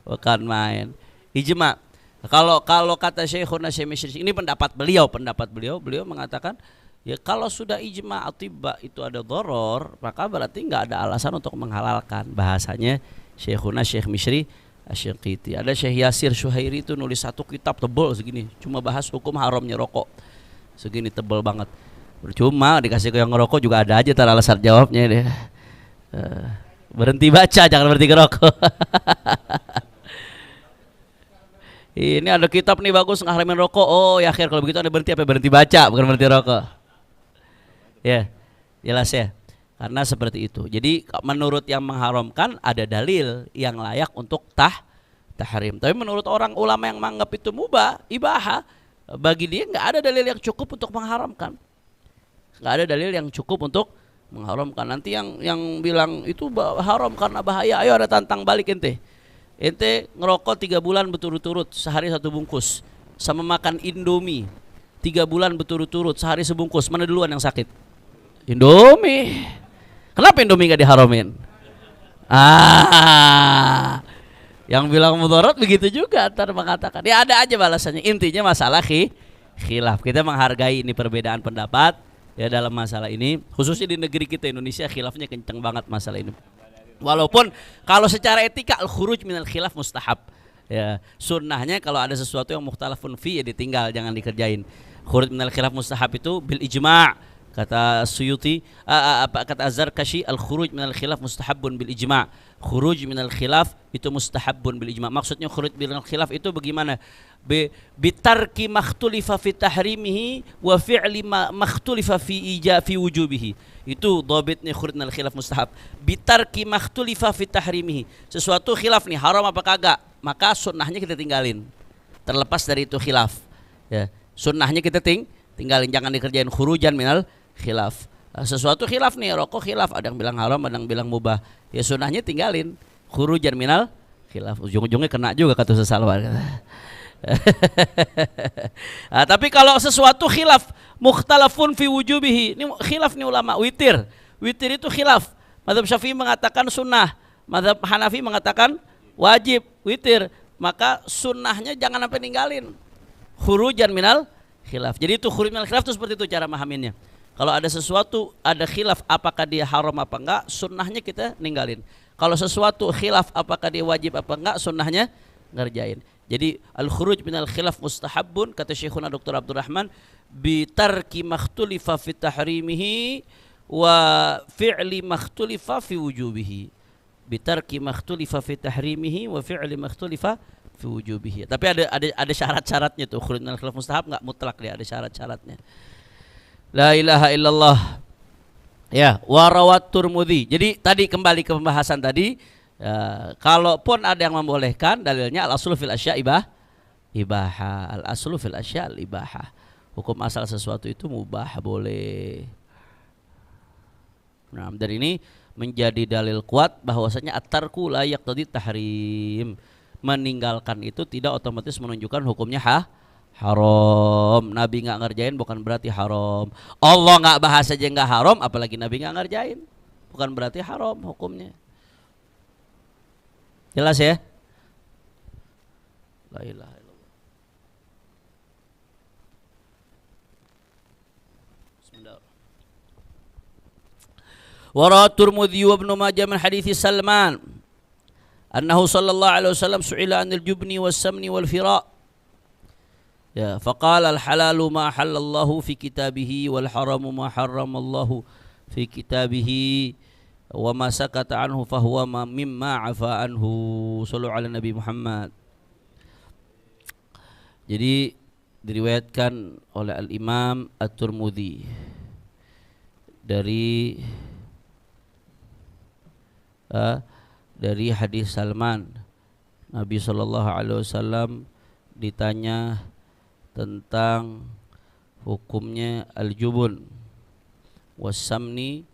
Bukan main. Ijma. Kalau kata Syekhuna Syekh Mishri, ini pendapat beliau mengatakan ya kalau sudah ijma atibba itu ada doror, maka berarti nggak ada alasan untuk menghalalkan. Bahasanya Syekhuna Syekh Mishri Asy-Syanqiti. Ada Syekh Yasir Syuhairi itu nulis satu kitab tebal segini, cuma bahas hukum haramnya rokok. Segini tebal banget. Percuma dikasih ke yang ngerokok juga ada aja tar alasan jawabnya deh. Berhenti baca, jangan berhenti ngerokok. Ini ada kitab nih bagus ngaharamin rokok. Oh ya akhir kalau begitu anda berhenti baca, bukan berhenti rokok. Ya jelas ya. Karena seperti itu. Jadi menurut yang mengharamkan ada dalil yang layak untuk tahrim. Tapi menurut orang ulama yang menganggap itu mubah, ibaha, bagi dia nggak ada dalil yang cukup untuk mengharamkan. Nggak ada dalil yang cukup untuk mengharamkan. Nanti yang bilang itu haram karena bahaya. Ayo ada tantang balik ente. Ente ngerokok 3 bulan berturut-turut sehari 1 bungkus, sama makan Indomie 3 bulan berturut-turut sehari sebungkus, mana duluan yang sakit? Indomie. Kenapa Indomie gak diharamin? Yang bilang mudarat begitu juga ntar mengatakan. Ya ada aja balasannya. Intinya masalah khilaf. Kita menghargai ini perbedaan pendapat ya dalam masalah ini. Khususnya di negeri kita Indonesia khilafnya kenceng banget masalah ini. Walaupun kalau secara etika al-khuruj minal khilaf mustahab. Ya, sunnahnya kalau ada sesuatu yang mukhtalafun fi ya ditinggal, jangan dikerjain. Khuruj minal khilaf mustahab itu bil ijma'. Kata Suyuti, kata Az-Zarkashi, al-khuruj minal khilaf mustahabun bil ijma'. Khuruj minal khilaf itu mustahabun bil ijma'. Maksudnya khuruj minal khilaf itu bagaimana? Bitarki makhtulifa fi tahrimihi wa fi'li makhtulifa fi wujubihi. Itu dhabitnya khuruj minal khilaf mustahab. Bitarki makhtulifa fi tahrimihi. Sesuatu khilaf nih haram apa kagak, maka sunnahnya kita tinggalin. Terlepas dari itu khilaf. Ya, sunnahnya kita tinggalin, jangan dikerjain khurujan minal khilaf. Sesuatu khilaf nih, rokok khilaf, ada yang bilang haram, ada yang bilang mubah. Ya sunnahnya tinggalin, khurujan minal khilaf. Ujung-ujungnya kena juga kata sesalwan. Tapi kalau sesuatu khilaf mukhtalafun fi wujubihi, ini khilaf nih ulama. Witir itu khilaf. Mazhab Syafi'i mengatakan sunnah, mazhab Hanafi mengatakan wajib witir, maka sunnahnya jangan sampai ninggalin. Khurujan minal khilaf. Jadi itu khuruj minal khilaf itu seperti itu cara memahaminya. Kalau ada sesuatu ada khilaf apakah dia haram apa enggak, sunnahnya kita ninggalin. Kalau sesuatu khilaf apakah dia wajib apa enggak, sunnahnya ngerjain. Jadi al-khuruj minal khilaf mustahabun, kata Syekhuna Dr. Abdurrahman, bitarki makhtulifa fi tahrimihi wa fi'li makhtulifa fi wujubihi. Bitarki makhtulifa fi tahrimihi wa fi'li makhtulifa fi wujubihi. Tapi ada syarat-syaratnya tuh. Khuruj minal khilaf mustahab enggak mutlak, dia ada syarat-syaratnya. La ilaha illallah. Ya, warawat Tirmidzi. Jadi tadi kembali ke pembahasan tadi, ya, kalaupun ada yang membolehkan, dalilnya al-aslu fil asya' ibaha. Al-aslu fil asya' ibaha. Hukum asal sesuatu itu mubah, boleh. Nah, dan ini menjadi dalil kuat bahwasanya at-tarku la yaqtadi tahrim. Meninggalkan itu tidak otomatis menunjukkan hukumnya haram. Nabi nggak ngerjain bukan berarti haram. Allah nggak bahas aja nggak haram, apalagi Nabi nggak ngerjain, bukan berarti haram hukumnya. Jelas ya? La ilaha illallah. Bismillah. Wa rawa Tirmidzi wa Ibnu Majah min hadits Salman annahu sallallahu alaihi wasallam su'ila 'anil jubni was-samni wal fira. Ya, faqala al-halalu ma halallahu fi kitabihi wal haramu ma harramallahu fi kitabihi wa ma sakata anhu fahuwa mimma afa anhu. Shallu ala Nabi Muhammad. Jadi diriwayatkan oleh Al-Imam At-Tirmidzi dari hadis Salman, Nabi sallallahu alaihi wasallam ditanya tentang hukumnya al-jubun was-samni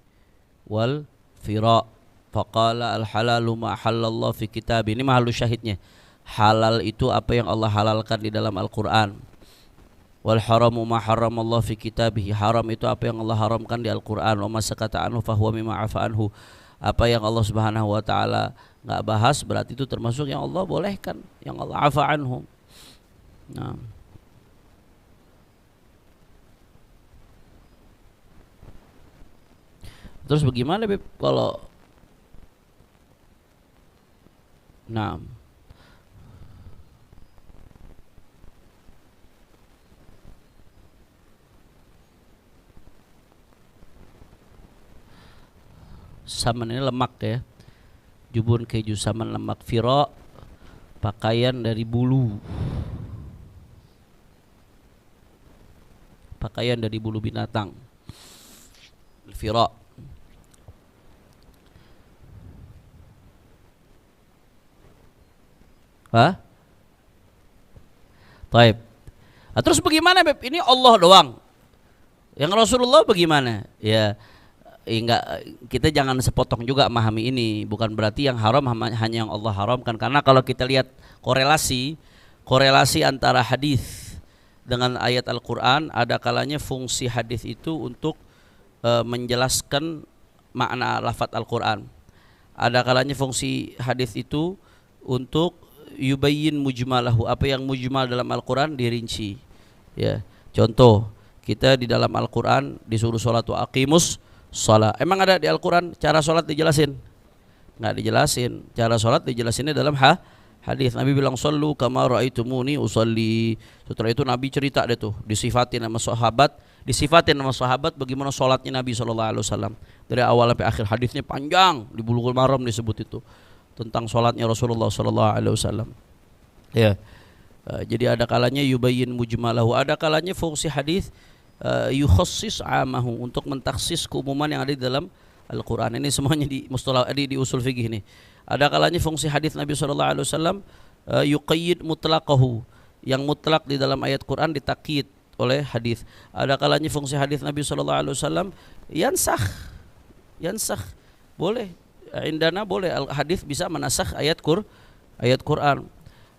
wal fira. Faqala al-halalu ma halallahu fi kitab. Ini mahallu syahidnya. Halal itu apa yang Allah halalkan di dalam Al-Qur'an. Wal haramu ma haramallahu fi kitabihi. Haram itu apa yang Allah haramkan di Al-Qur'an. Wa ma sakata anhu fahuwa mimma afa anhu. Apa yang Allah Subhanahu wa taala enggak bahas berarti itu termasuk yang Allah bolehkan, yang Allah afa anhu. Nah. Terus bagaimana Beb kalau saman ini lemak ya. Jubun keju, saman lemak. Fira pakaian dari bulu. Pakaian dari bulu binatang. Fira. Taib. Terus bagaimana Beb? Ini Allah doang. Yang Rasulullah bagaimana? Ya, enggak, kita jangan sepotong juga memahami ini. Bukan berarti yang haram hanya yang Allah haramkan. Karena kalau kita lihat korelasi antara hadis dengan ayat Al-Quran, ada kalanya fungsi hadis itu untuk menjelaskan makna lafaz Al-Quran. Ada kalanya fungsi hadis itu untuk yubayyin mujmalahu, apa yang mujmal dalam Al-Quran dirinci. Ya, contoh kita di dalam Al-Quran disuruh sholat wa aqimus sholat. Emang ada di Al-Quran cara sholat dijelasin? Nggak dijelasin. Cara sholat dijelasinnya dalam hadis. Nabi bilang shollu kama ra'aitumuni usolli. Setelah itu Nabi cerita deh tuh, disifatin nama sahabat bagaimana sholatnya Nabi SAW dari awal sampai akhir. Hadisnya panjang, di Bulughul Maram disebut itu tentang sholatnya Rasulullah SAW. Ya, jadi ada kalanya yubayyin mujmalahu, ada kalanya fungsi hadis yukhassis amahu, untuk mentaksis keumuman yang ada di dalam Al-Quran. Ini semuanya di mustalah di usul fikih ini. Ada kalanya fungsi hadis Nabi SAW yuqayyid mutlaqahu, yang mutlak di dalam ayat Quran ditakyid oleh hadis. Ada kalanya fungsi hadis Nabi SAW yansakh, boleh. Indana boleh hadis bisa menasakh ayat Quran.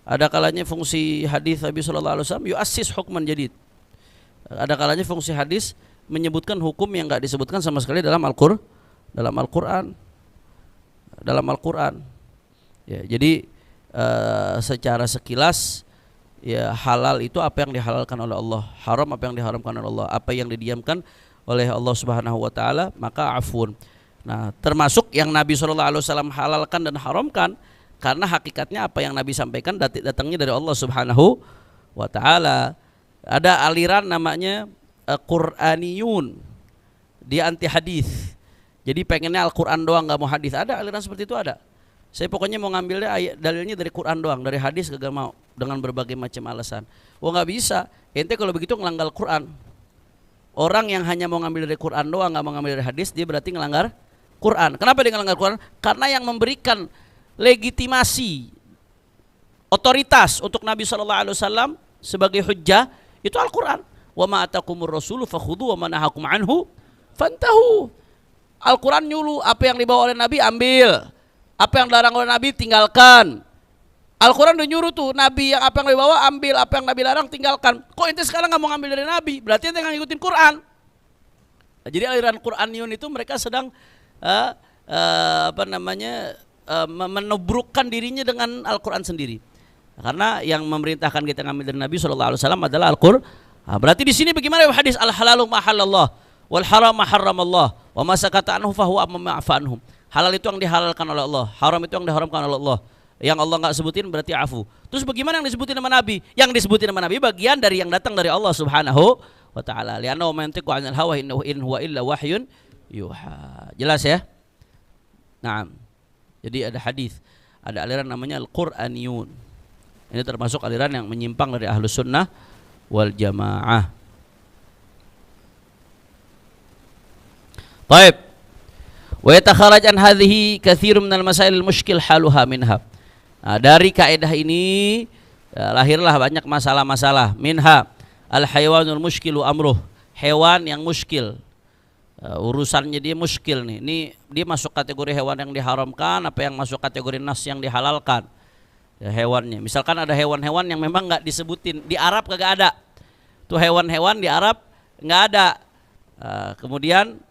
Ada kalanya fungsi hadis Nabi sallallahu alaihi wasallam yuassis hukman jadid. Ada kalanya fungsi hadis menyebutkan hukum yang enggak disebutkan sama sekali dalam Al-Quran. Ya, jadi secara sekilas ya, halal itu apa yang dihalalkan oleh Allah, haram apa yang diharamkan oleh Allah, apa yang didiamkan oleh Allah Subhanahu wa taala, maka afun. Nah, termasuk yang Nabi SAW halalkan dan haramkan, karena hakikatnya apa yang Nabi sampaikan datangnya dari Allah Subhanahu wa ta'ala. Ada aliran namanya Qur'aniyun, dia anti hadis. Jadi pengennya Al-Quran doang, gak mau hadis. Ada aliran seperti itu, ada. Saya pokoknya mau ngambilnya dalilnya dari Quran doang, dari hadis gak mau, dengan berbagai macam alasan. Gak bisa, ente kalau begitu ngelanggar Quran. Orang yang hanya mau ngambil dari Quran doang, gak mau ngambil dari hadis, dia berarti ngelanggar Quran. Kenapa dia ngelanggar Quran? Karena yang memberikan legitimasi otoritas untuk Nabi SAW sebagai hujjah itu Al-Quran. Wa ma atakumur rasulu fakhudhu wa ma nahakum anhu fantahu. Al-Quran nyuruh, apa yang dibawa oleh Nabi ambil, apa yang dilarang oleh Nabi tinggalkan. Al-Quran udah nyuruh tuh Nabi, yang apa yang dibawa ambil, apa yang Nabi larang tinggalkan. Kok ente sekarang gak mau ngambil dari Nabi? Berarti ente gak ngikutin Quran. Jadi aliran Qur'aniyun itu mereka sedang menubrukkan dirinya dengan Al-Quran sendiri. Karena yang memerintahkan kita ngambil dari Nabi SAW adalah Al-Quran. Berarti di sini bagaimana hadis al-halalu ma halallah wal haram ma harramallah wa ma sakata anhu fahuwa mimma afa anhum. Halal itu yang dihalalkan oleh Allah, haram itu yang diharamkan oleh Allah. Yang Allah nggak sebutin berarti afu. Terus bagaimana yang disebutin nama Nabi? Yang disebutin nama Nabi bagian dari yang datang dari Allah Subhanahu wa taala. Li'annahu ma yantiqu 'anil hawa in huwa illa wahyun yuha. Jelas ya? Nah, jadi ada hadis, ada aliran namanya Al-Qur'aniyun. Ini termasuk aliran yang menyimpang dari Ahlus Sunnah wal Jamaah. Baik. Wa yatakharaj an hadhihi katsirun minal masail al-mushkil haluha minha. Nah, dari kaidah ini lahirlah banyak masalah-masalah. Minha al-hayawanul mushkilu amruh. Hewan yang muskil. Urusannya dia muskil nih. Ini dia masuk kategori hewan yang diharamkan, apa yang masuk kategori nas yang dihalalkan. Ya, hewannya. Misalkan ada hewan-hewan yang memang nggak disebutin, di Arab kagak ada. Tuh hewan-hewan di Arab nggak ada. Kemudian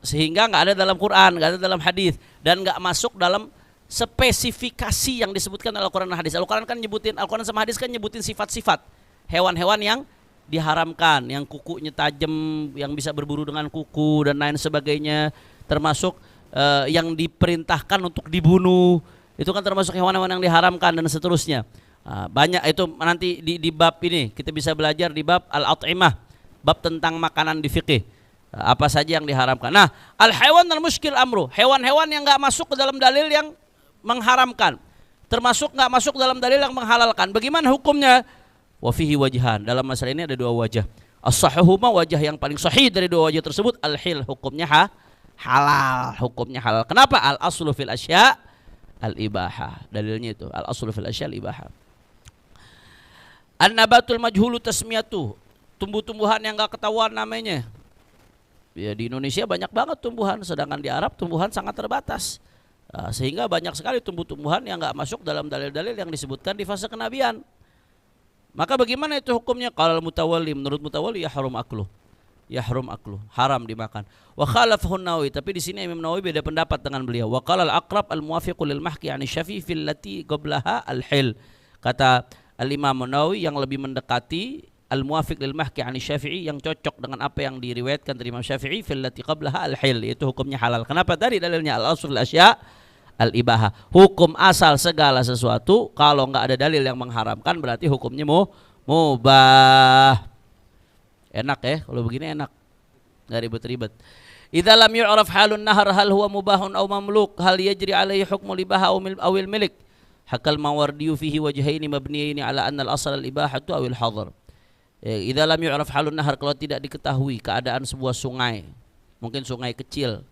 sehingga nggak ada dalam Quran, nggak ada dalam hadis, dan nggak masuk dalam spesifikasi yang disebutkan dalam Al-Quran dan hadis. Al-Quran kan nyebutin, Al-Quran sama hadis kan nyebutin sifat-sifat hewan-hewan yang diharamkan, yang kukunya tajam, yang bisa berburu dengan kuku dan lain sebagainya, termasuk yang diperintahkan untuk dibunuh. Itu kan termasuk hewan-hewan yang diharamkan dan seterusnya. Banyak itu nanti di bab ini kita bisa belajar di bab al-at'imah, bab tentang makanan di fikih. Apa saja yang diharamkan. Nah, al-hayawan al-muskil amru, hewan-hewan yang enggak masuk ke dalam dalil yang mengharamkan, termasuk enggak masuk dalam dalil yang menghalalkan. Bagaimana hukumnya? Wa fihi wajhan. Dalam masalah ini ada dua wajah. As-sahihuma, wajah yang paling sahih dari dua wajah tersebut, al-hil, hukumnya halal, hukumnya halal. Kenapa? Al-aslu fil asya' al-ibahah. Dalilnya itu, al-aslu fil asya' al-ibahah. An-nabatul majhulu tasmiyatu, tumbuh-tumbuhan yang enggak ketahuan namanya. Ya, di Indonesia banyak banget tumbuhan, sedangkan di Arab tumbuhan sangat terbatas. Sehingga banyak sekali tumbuh-tumbuhan yang enggak masuk dalam dalil-dalil yang disebutkan di fase kenabian. Maka bagaimana itu hukumnya? Qala mutawalli, menurut mutawalli yahrum akluh. Yahrum akluh, haram dimakan. Wa khalafahu Nawawi, tapi di sini Imam Nawawi beda pendapat dengan beliau. Wa qala al-aqrab al-muwafiqu lil mahki 'ani Syafi'i fil lati qablaha al-hil. Kata Al-Imam Nawawi yang lebih mendekati al-muwafiq lil mahki 'ani Syafi'i, yang cocok dengan apa yang diriwayatkan dari Imam Syafi'i fil lati qablaha al-hil, itu hukumnya halal. Kenapa? Tadi dalilnya al-asl asya' al-ibahah. Hukum asal segala sesuatu kalau enggak ada dalil yang mengharamkan berarti hukumnya mubah. Enak ya, kalau begini enak. Enggak ribet-ribet. Idza lam yu'raf halun nahar hal huwa mubahun aw mamluk, hal yajri alaihi hukmu libaha aw milik. Hakal Mawardi fihi wajhaini mabniyaini ala anna al-asl al-ibahatu aw al-hadar. Idza lam yu'raf halun nahar, kalau tidak diketahui keadaan sebuah sungai, mungkin sungai kecil,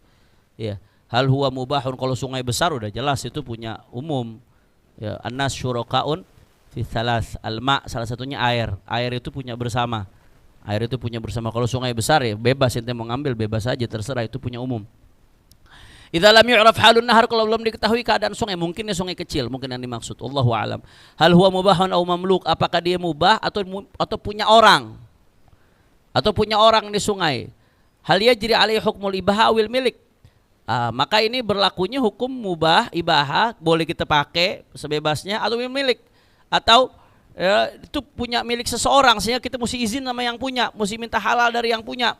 ya. Hal huwa mubahun, kalau sungai besar udah jelas itu punya umum. Ya, annas syurakaun fi tsalas, al-ma, salah satunya air. Air itu punya bersama. Air itu punya bersama. Kalau sungai besar ya bebas, ente mau ngambil bebas saja, terserah, itu punya umum. Idza lam yu'raf halun nahar, kalau belum diketahui keadaan sungai, mungkinnya sungai kecil, mungkin yang dimaksud. Allahu a'lam. Hal huwa mubahun aw mamluk, apakah dia mubah atau punya orang? Atau punya orang di sungai. Hal yajri alaihi hukmul ibaha awil milik. Maka ini berlakunya hukum mubah, ibahah, boleh kita pakai sebebasnya atau milik, atau itu punya milik seseorang sehingga kita mesti izin sama yang punya, mesti minta halal dari yang punya.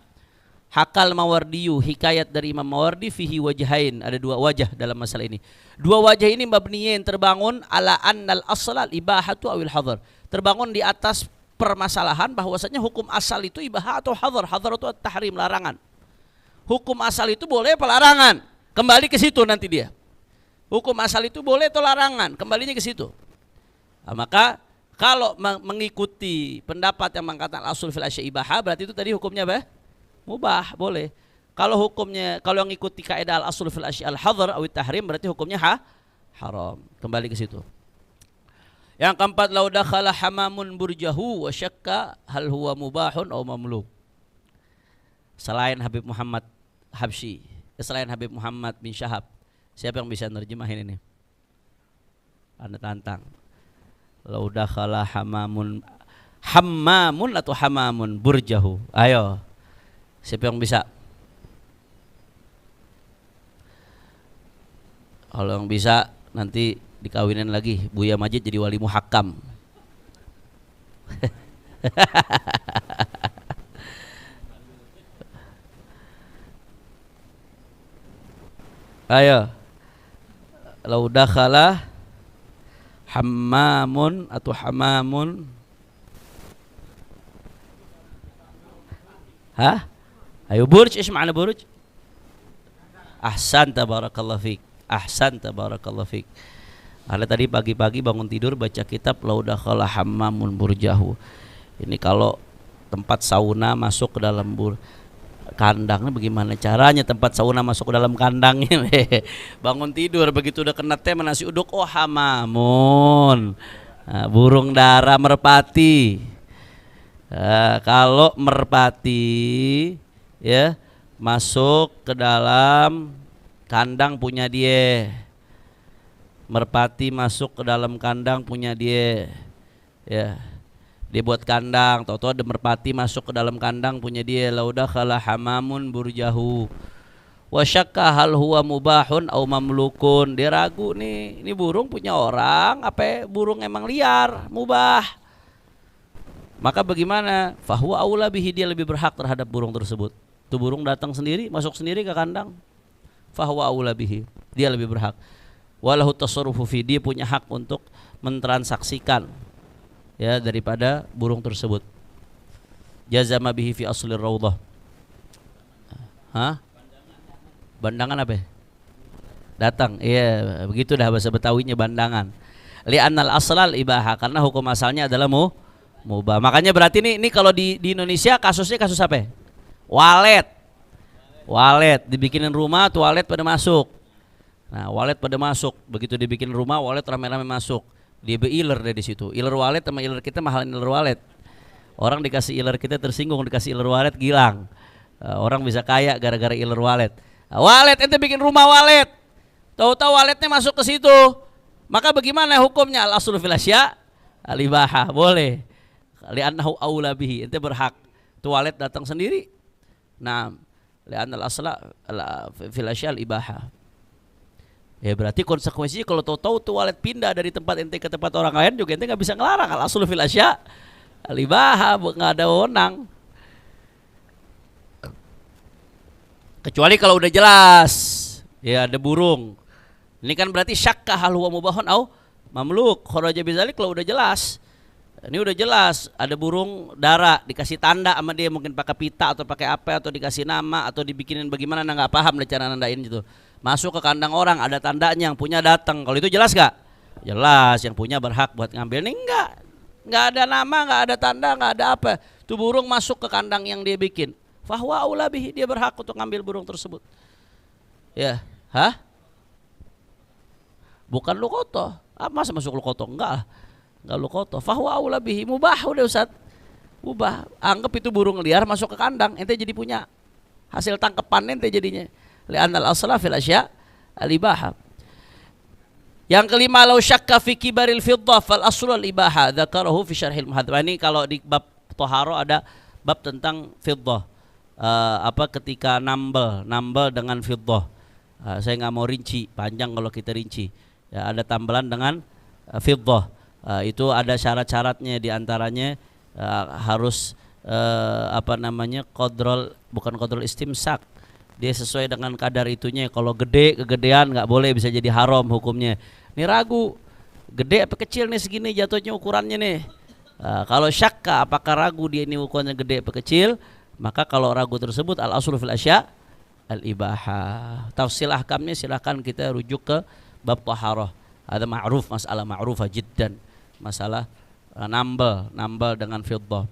Hakal Mawardiyu, hikayat dari Imam Mawardi fihi wajhain, ada dua wajah dalam masalah ini. Dua wajah ini mabniyin, terbangun ala annal asal ibahatu awil hadar, terbangun di atas permasalahan bahwasanya hukum asal itu ibahah atau hadar. Hadar itu tahrim, larangan. Hukum asal itu boleh apa larangan? Kembali ke situ nanti dia. Hukum asal itu boleh atau larangan? Kembalinya ke situ. Maka kalau mengikuti pendapat yang mengatakan al-asl fil asya' ibahah, berarti itu tadi hukumnya apa? Mubah, boleh. Kalau hukumnya, kalau yang ikuti kaidah al-asl fil asya' al-hadar atau tahrim, berarti hukumnya haram. Kembali ke situ. Yang keempat, lau dakhala hamamun burjahu wa syakka hal huwa mubahun aw mamluk. Selain Habib Muhammad Habsyi, selain Habib Muhammad bin Syahab, siapa yang bisa nerjemahin ini? Anda tantang. Lau dakhala hammamun atau hamamun burjahu. Ayo. Siapa yang bisa? Kalau yang bisa nanti dikawinin lagi, Buya Majid jadi wali muhakkam. Ayo. Lau dakhala Hammamun atau hamamun? Hah? Ayo burj, ايش معنى burj? Ahsan tabarakallah fik. Ahsan tabarakallah fik. Ada tadi pagi-pagi bangun tidur baca kitab laudakhala hammamun burjahu. Ini kalau tempat sauna masuk ke dalam kandangnya bagaimana caranya tempat sauna masuk ke dalam kandangnya? Bangun tidur begitu udah kena teh nasi uduk, oh hamamun. Nah, burung dara merpati. Kalau merpati ya masuk ke dalam kandang punya dia. Merpati masuk ke dalam kandang punya dia. Ya. Dia buat kandang, tahu-tahu ada merpati masuk ke dalam kandang punya dia. Laudakhala hamamun burjahu. Wa syakka hal huwa mubahun au mamlukun. Dia ragu nih, ini burung punya orang apa burung emang liar, mubah. Maka bagaimana? Fahuwa aula bihi, dia lebih berhak terhadap burung tersebut. Itu burung datang sendiri, masuk sendiri ke kandang. Fahuwa aula bihi, dia lebih berhak. Walahu tasarrufu fi, dia punya hak untuk mentransaksikan ya daripada burung tersebut. Jazama bihi fi aslir raudhah. Hah? Bandangan apa? Datang. Iya, begitu dah bahasa Betawinya bandangan. Li'annal aslal ibaha, karena hukum asalnya adalah mubah. Makanya berarti ini kalau di Indonesia kasusnya kasus apa? Walet dibikinin rumah, tuh walet pada masuk. Nah, walet pada masuk, begitu dibikin rumah, walet rame-rame masuk. Dia be-iler deh di situ. Iler walet sama iler kita mahalin iler walet. Orang dikasih iler kita tersinggung, dikasih iler walet gilang. Orang bisa kaya gara-gara iler walet. Walet ente bikin rumah walet. Tahu-tahu waletnya masuk ke situ. Maka bagaimana hukumnya? Al-aslu fil asya al-ibaha, boleh. Li'annahu aula bihi, ente berhak. Tuh walet datang sendiri. Nah, li'annal asla fil asya al-ibaha. Ya berarti konsekuensinya kalau tahu-tahu tuh walet pindah dari tempat ente ke tempat orang lain juga ente nggak bisa ngelarang. Al-aslu fil asya al-ibaha, nggak ada wewenang. Kecuali kalau udah jelas, ya ada burung. Ini kan berarti syakka hal huwa mubahun au mamluk. Kharaja bizalik, kalau udah jelas. Ini udah jelas, ada burung dara, dikasih tanda sama dia, mungkin pakai pita atau pakai apa, atau dikasih nama, atau dibikinin bagaimana, nggak paham deh cara nandain gitu. Masuk ke kandang orang, ada tandanya, yang punya datang. Kalau itu jelas gak? Jelas, yang punya berhak buat ngambil. Ini nggak ada nama, nggak ada tanda, nggak ada apa. Tuh burung masuk ke kandang yang dia bikin. Fahuwa aula bihi, dia berhak untuk ngambil burung tersebut. Ya, hah? Bukan lukoto. Masa masuk lukoto? Enggak lah. Enggak lukoto. Fahuwa aula bihi, mubah udah Ustaz. Mubah. Anggap itu burung liar masuk ke kandang, ente jadi punya. Hasil tangkepan ente jadinya. Li'annal asla fil asya al-ibaha. Yang kelima, law syakka fi kibaril fiddah fal aslu al-ibaha. Dzakarahu fi syarhil muhadzab. Ini kalau di bab thahara ada bab tentang fiddah. Ketika nambel dengan fiddah. Saya nggak mau rinci, panjang kalau kita rinci. Ya, ada tambelan dengan fiddah. Itu ada syarat-syaratnya, diantaranya harus bukan qadrul istimsak. Dia sesuai dengan kadar itunya. Kalau gede, kegedean nggak boleh, bisa jadi haram hukumnya. Ini ragu, gede apa kecil nih, segini jatuhnya ukurannya nih. Kalau syakka, apakah ragu dia ini ukurannya gede apa kecil, maka kalau ragu tersebut al-aslu fil asya al-ibaha. Tafsil ahkamnya silahkan kita rujuk ke bab taharah. Ada ma'ruf, masalah ma'rufah jiddan. Masalah nambel dengan fiddah.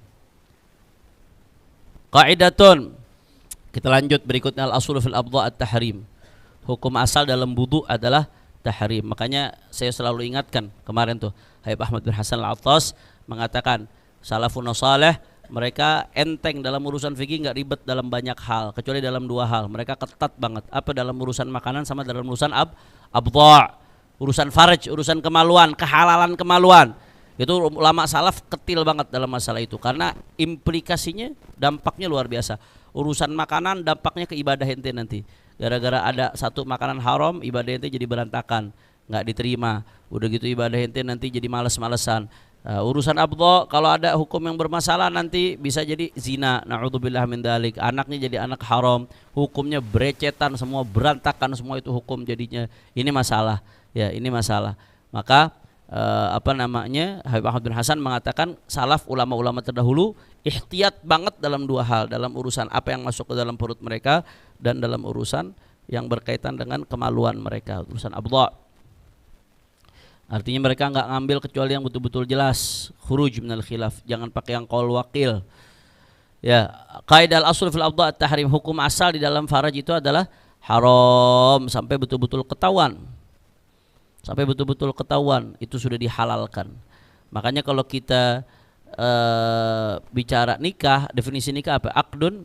Qaidatun. Kita lanjut berikutnya, al-aslu fil abdha at-tahrim. Hukum asal dalam wudu adalah tahrim. Makanya saya selalu ingatkan kemarin tuh, Habib Ahmad bin Hasan Al-Attas mengatakan salafun salih, mereka enteng dalam urusan fikih, nggak ribet dalam banyak hal, kecuali dalam dua hal. Mereka ketat banget. Apa? Dalam urusan makanan sama dalam urusan abdha. Urusan farj, urusan kemaluan, kehalalan kemaluan. Itu ulama salaf ketil banget dalam masalah itu, karena implikasinya, dampaknya luar biasa. Urusan makanan dampaknya ke ibadah ente nanti. Gara-gara ada satu makanan haram, ibadah ente jadi berantakan, nggak diterima. Udah gitu ibadah ente nanti jadi males-malesan. Urusan abdha, kalau ada hukum yang bermasalah nanti bisa jadi zina, na'udzubillah min dzalik. Anaknya jadi anak haram, hukumnya berecetan, semua berantakan, semua itu hukum jadinya. Ini masalah, ya ini masalah. Maka Habib Ahmad bin Hasan mengatakan salaf ulama-ulama terdahulu ihtiyat banget dalam dua hal, dalam urusan apa yang masuk ke dalam perut mereka dan dalam urusan yang berkaitan dengan kemaluan mereka, urusan abdha. Artinya mereka nggak ngambil kecuali yang betul-betul jelas, khuruj minal khilaf, jangan pakai yang qaul wakil. Ya, kaidah al-asl fil abdha at-tahrim, hukum asal di dalam faraj itu adalah haram sampai betul-betul ketahuan. Sampai betul-betul ketahuan itu sudah dihalalkan. Makanya kalau kita bicara nikah, definisi nikah apa? Aqdun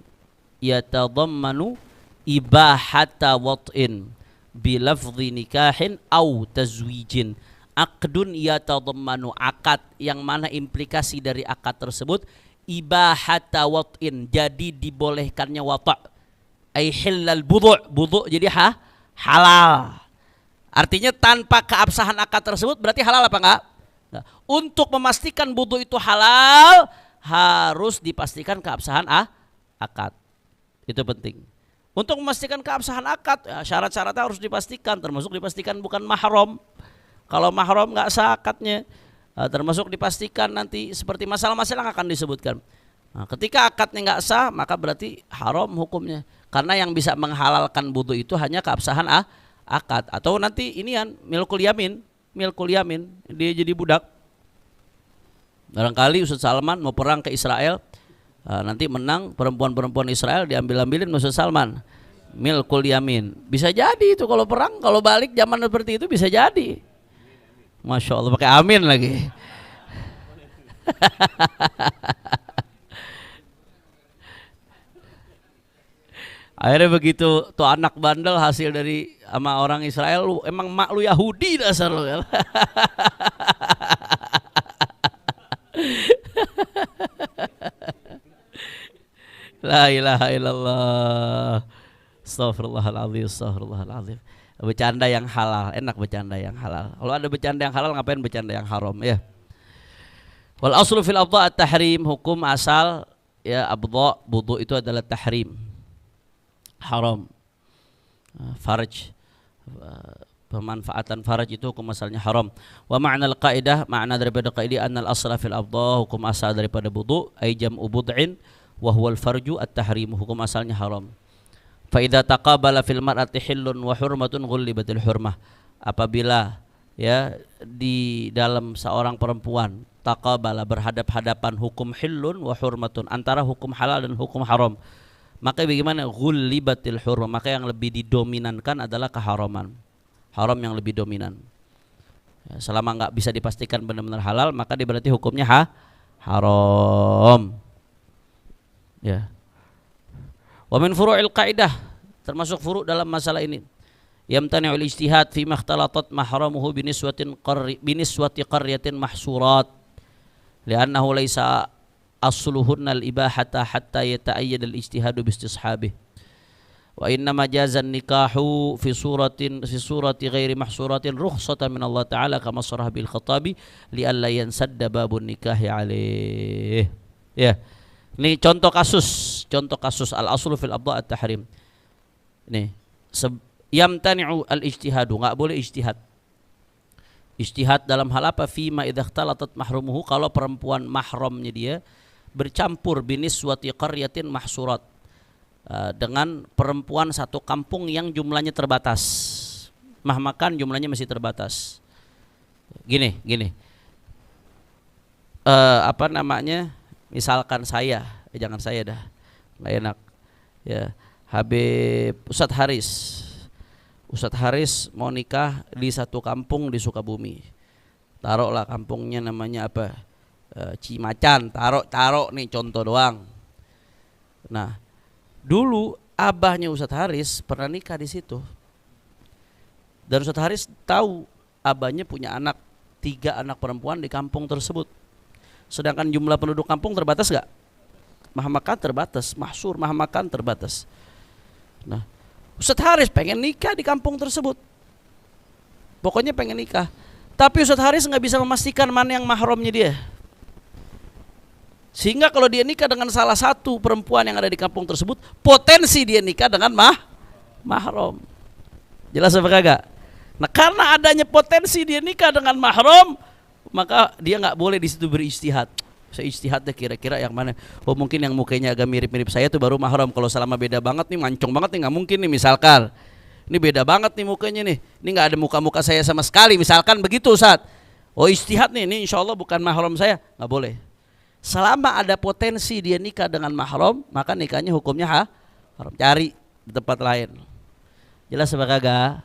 yatadammanu ibahata wat'in bilafdhi nikahin au tazwijin. Aqdun yatadammanu, akad yang mana implikasi dari akad tersebut ibahata wat'in, jadi dibolehkannya wata', ay hillal budhu' jadi halal. Artinya tanpa keabsahan akad tersebut berarti halal apa enggak? Nah, untuk memastikan budhu itu halal harus dipastikan keabsahan akad. Itu penting. Untuk memastikan keabsahan akad, ya, syarat-syaratnya harus dipastikan, termasuk dipastikan bukan mahram. Kalau mahram enggak sah akadnya, termasuk dipastikan nanti seperti masalah-masalah yang akan disebutkan. Nah, ketika akadnya enggak sah, maka berarti haram hukumnya. Karena yang bisa menghalalkan budhu itu hanya keabsahan akad, atau nanti inian milkul yamin, dia jadi budak. Barangkali Ustaz Salman mau perang ke Israel, nanti menang, perempuan-perempuan Israel diambil-ambilin Ustaz Salman, milkul yamin. Bisa jadi itu kalau perang, kalau balik zaman seperti itu bisa jadi. Masya Allah, pakai amin lagi. Akhirnya begitu tuh anak bandel hasil dari sama orang Israel, lu emang mak lu Yahudi dasar lu kan. La ilaha illallah. Astagfirullahaladzim, astagfirullahaladzim. Bercanda yang halal, enak bercanda yang halal. Kalau ada bercanda yang halal, ngapain bercanda yang haram ya. Wal aslu fil abdha at-tahrim, hukum asal ya abdha, budhu itu adalah tahrim, haram. Faraj, pemanfaatan faraj itu hukum asalnya haram. Wa ma'na al-qaidah, makna daripada kaidah annal asla fil abdha, hukum asal daripada budhu ay jam'u bud'in wa huwa al-farju at-tahrim, hukum asalnya haram. Fa idza taqabala fil mar'ati hillun wa hurmatun ghulibatil hurmah, apabila ya di dalam seorang perempuan taqabala, berhadap-hadapan hukum hillun wa hurmatun, antara hukum halal dan hukum haram, maka bagaimana? Ghulibatil hurmah, maka yang lebih didominankan adalah keharaman, haram yang lebih dominan. Ya, selama enggak bisa dipastikan benar-benar halal, maka dia berarti hukumnya haram. Ya. Wa min furu'il qaidah, termasuk furu' dalam masalah ini, yamtani'ul ijtihad fi makhtalatat mahramuhu biniswati qaryatin mahsurat li'annahu laysa asluhunna al-ibahata hatta yata'ayyad al-ijtihadu bistishabih wa innama jazan nikahu fi surati ghairi mahsuratin rukhsatan min Allah ta'ala kama sarah bil khatabi li'alla yansadda babun nikahi alaih. Ya, ini contoh kasus al-aslu fil abdha at-tahrim. Nih, yamtani'u al-ijtihadu, enggak boleh ijtihad. Ijtihad dalam hal apa? Fima idza ikhtalatat mahrumuhu, kalau perempuan mahramnya dia bercampur biniswati qaryatin mahsurat, dengan perempuan satu kampung yang jumlahnya terbatas. Mahmakan jumlahnya masih terbatas. Gini. Misalkan saya, jangan saya dah, nggak enak. Ya, Habib Ustadz Haris mau nikah di satu kampung di Sukabumi. Taruhlah kampungnya namanya apa? Cimacan. Taruh nih contoh doang. Nah, dulu abahnya Ustadz Haris pernah nikah di situ. Dan Ustadz Haris tahu abahnya punya 3 anak perempuan di kampung tersebut. Sedangkan jumlah penduduk kampung terbatas gak? Mahmakan terbatas, mahsur, mahmakan terbatas. Nah, Ustadz Haris pengen nikah di kampung tersebut. Pokoknya pengen nikah. Tapi Ustadz Haris gak bisa memastikan mana yang mahramnya dia. Sehingga kalau dia nikah dengan salah satu perempuan yang ada di kampung tersebut, potensi dia nikah dengan mahram. Jelas apa kagak? Nah, karena adanya potensi dia nikah dengan mahram, maka dia nggak boleh di situ berijtihad. Saya ijtihad deh kira-kira yang mana. Oh mungkin yang mukanya agak mirip-mirip saya tuh baru mahram. Kalau selama beda banget nih, mancung banget nih, nggak mungkin nih misalkan. Ini beda banget nih mukanya nih. Ini nggak ada muka-muka saya sama sekali. Misalkan begitu Ustaz. Oh ijtihad nih, ini insya Allah bukan mahram saya. Nggak boleh. Selama ada potensi dia nikah dengan mahram, maka nikahnya hukumnya haram. Cari di tempat lain. Jelas apa kagak?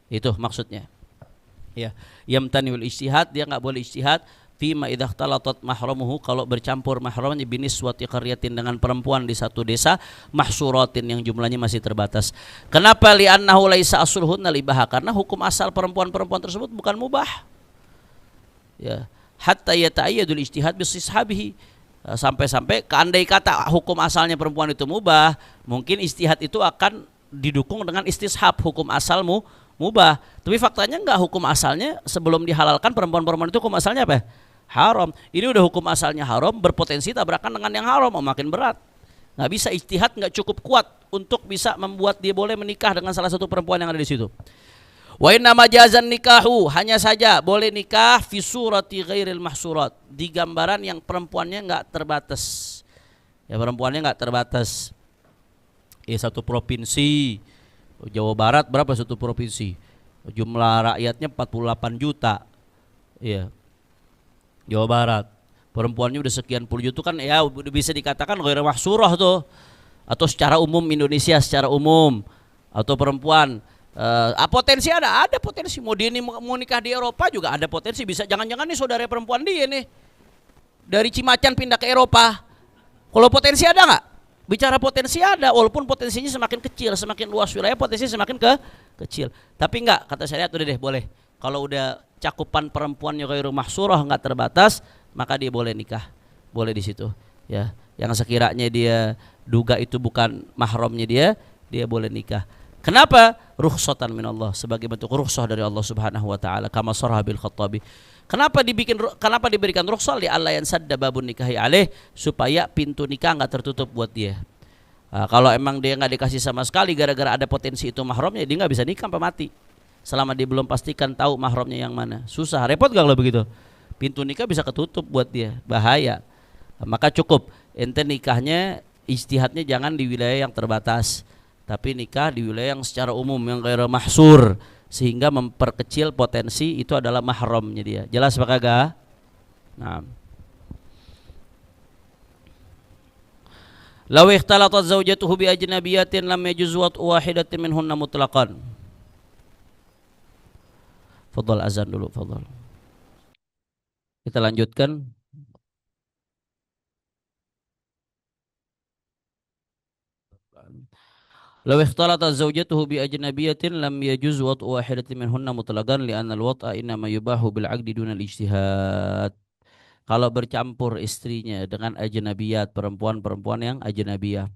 Itu maksudnya. Ya, yamtaniul ijtihad, dia nggak boleh ijtihad fima idza ikhtalatat mahramuhu, kalau bercampur mahramnya biniswati qaryatin, dengan perempuan di satu desa, mahsuratin yang jumlahnya masih terbatas. Kenapa? Li'annahu laisa asluhunna libaha, karena hukum asal perempuan-perempuan tersebut bukan mubah. Ya, hatta yata'ayyadul ijtihad bisishabihi, sampai-sampai keandai kata hukum asalnya perempuan itu mubah, mungkin ijtihad itu akan didukung dengan istishab, hukum asalmu mubah. Tapi faktanya enggak, hukum asalnya sebelum dihalalkan perempuan-perempuan itu hukum asalnya apa? Haram. Ini udah hukum asalnya haram, berpotensi tabrakan dengan yang haram, makin berat. Nggak bisa ijtihad, nggak cukup kuat untuk bisa membuat dia boleh menikah dengan salah satu perempuan yang ada di situ. Wa inna majazan nikahu, hanya saja boleh nikah fi surati ghairil mahsurat, di gambaran yang perempuannya nggak terbatas. Ya perempuannya nggak terbatas. Satu provinsi. Jawa Barat berapa satu provinsi? Jumlah rakyatnya 48 juta. Iya. Jawa Barat. Perempuannya udah sekian puluh juta kan ya udah bisa dikatakan ghairu mahsurah tuh. Atau secara umum Indonesia secara umum, atau perempuan potensi ada potensi mau dia mau nikah di Eropa juga ada potensi, bisa jangan-jangan nih saudara perempuan dia nih dari Cimacan pindah ke Eropa. Kalau potensi ada nggak? Bicara potensi ada, walaupun potensinya semakin kecil, semakin luas wilayah potensinya semakin kecil. Tapi enggak, kata syariat udah deh boleh. Kalau udah cakupan perempuannya ghairu mahsurah, enggak terbatas, maka dia boleh nikah. Boleh di situ. Ya, yang sekiranya dia duga itu bukan mahramnya dia boleh nikah. Kenapa? Rukhsatan minallah, sebagai bentuk rukhsah dari Allah Subhanahu wa taala, kama sarah bil Khattabi. Kenapa diberikan rukhsah? Li alla yansadda babun nikahi alaih, supaya pintu nikah enggak tertutup buat dia. Kalau emang dia enggak dikasih sama sekali gara-gara ada potensi itu mahramnya, dia enggak bisa nikah sampai mati. Selama dia belum pastikan tahu mahramnya yang mana. Susah, repot enggak kalau begitu? Pintu nikah bisa ketutup buat dia, bahaya. Maka cukup ente nikahnya ijtihadnya jangan di wilayah yang terbatas, tapi nikah di wilayah yang secara umum yang ghairu mahsur, sehingga memperkecil potensi itu adalah mahramnya dia. Jelas apa kagak? Nah. Law ikhtalatat zawjatuhu bi ajnabiyatin lam yajuz wat'u wahidatin minhunna mutlaqan. Fadhal azan dulu, fadhal. Kita lanjutkan. Law ikhtalatat zawjatuhu bi ajnabiyatin lam yajuz wat'u wahidatin minhunna mutlaqan li'anna al-wat'a innama yubahu bil 'aqdi duna al-ijtihad. Kalau bercampur istrinya dengan ajnabiyat, perempuan-perempuan yang ajnabiyah,